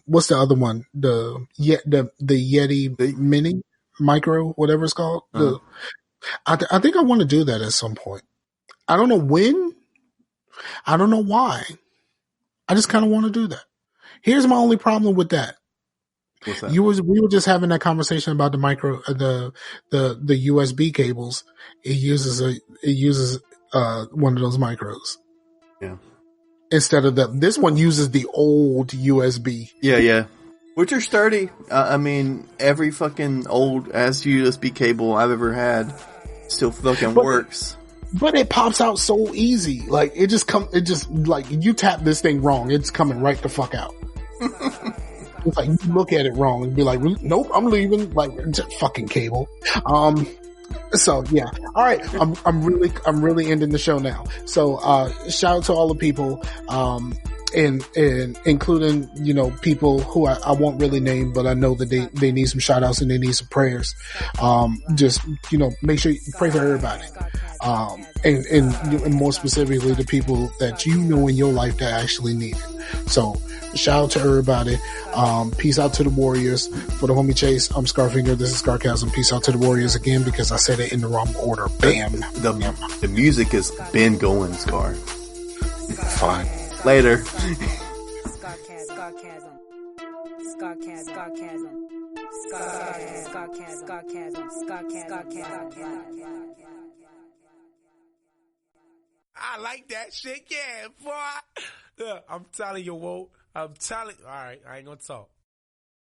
What's the other one? The Yeti Mini Micro, whatever it's called. I think I want to do that at some point. I don't know when. I don't know why. I just kind of want to do that. Here's my only problem with that. What's that? We were just having that conversation about the the USB cables. It uses one of those micros. Yeah. Instead of this one uses the old USB. Yeah. Which are sturdy. I mean, every fucking old ass USB cable I've ever had still fucking works. But it pops out so easy. Like it just like you tap this thing wrong, it's coming right the fuck out. It's like you look at it wrong and be like, nope, I'm leaving. Like just fucking cable. So yeah. All right. I'm really ending the show now. So shout out to all the people, and including, you know, people who I won't really name, but I know that they need some shout outs and they need some prayers. Just, you know, make sure you pray for everybody. And more specifically the people that you know in your life that actually need it. So shout out to everybody. Peace out to the Warriors. For the homie Chase, I'm Scarfinger. This is Scarcasm. Peace out to the Warriors again because I said it in the wrong order. Bam. The music has been going, Scar. Fine. Later. I like that shit, yeah, boy. Yeah, I'm telling you, Whoa. I'm telling. All right, I ain't gonna talk.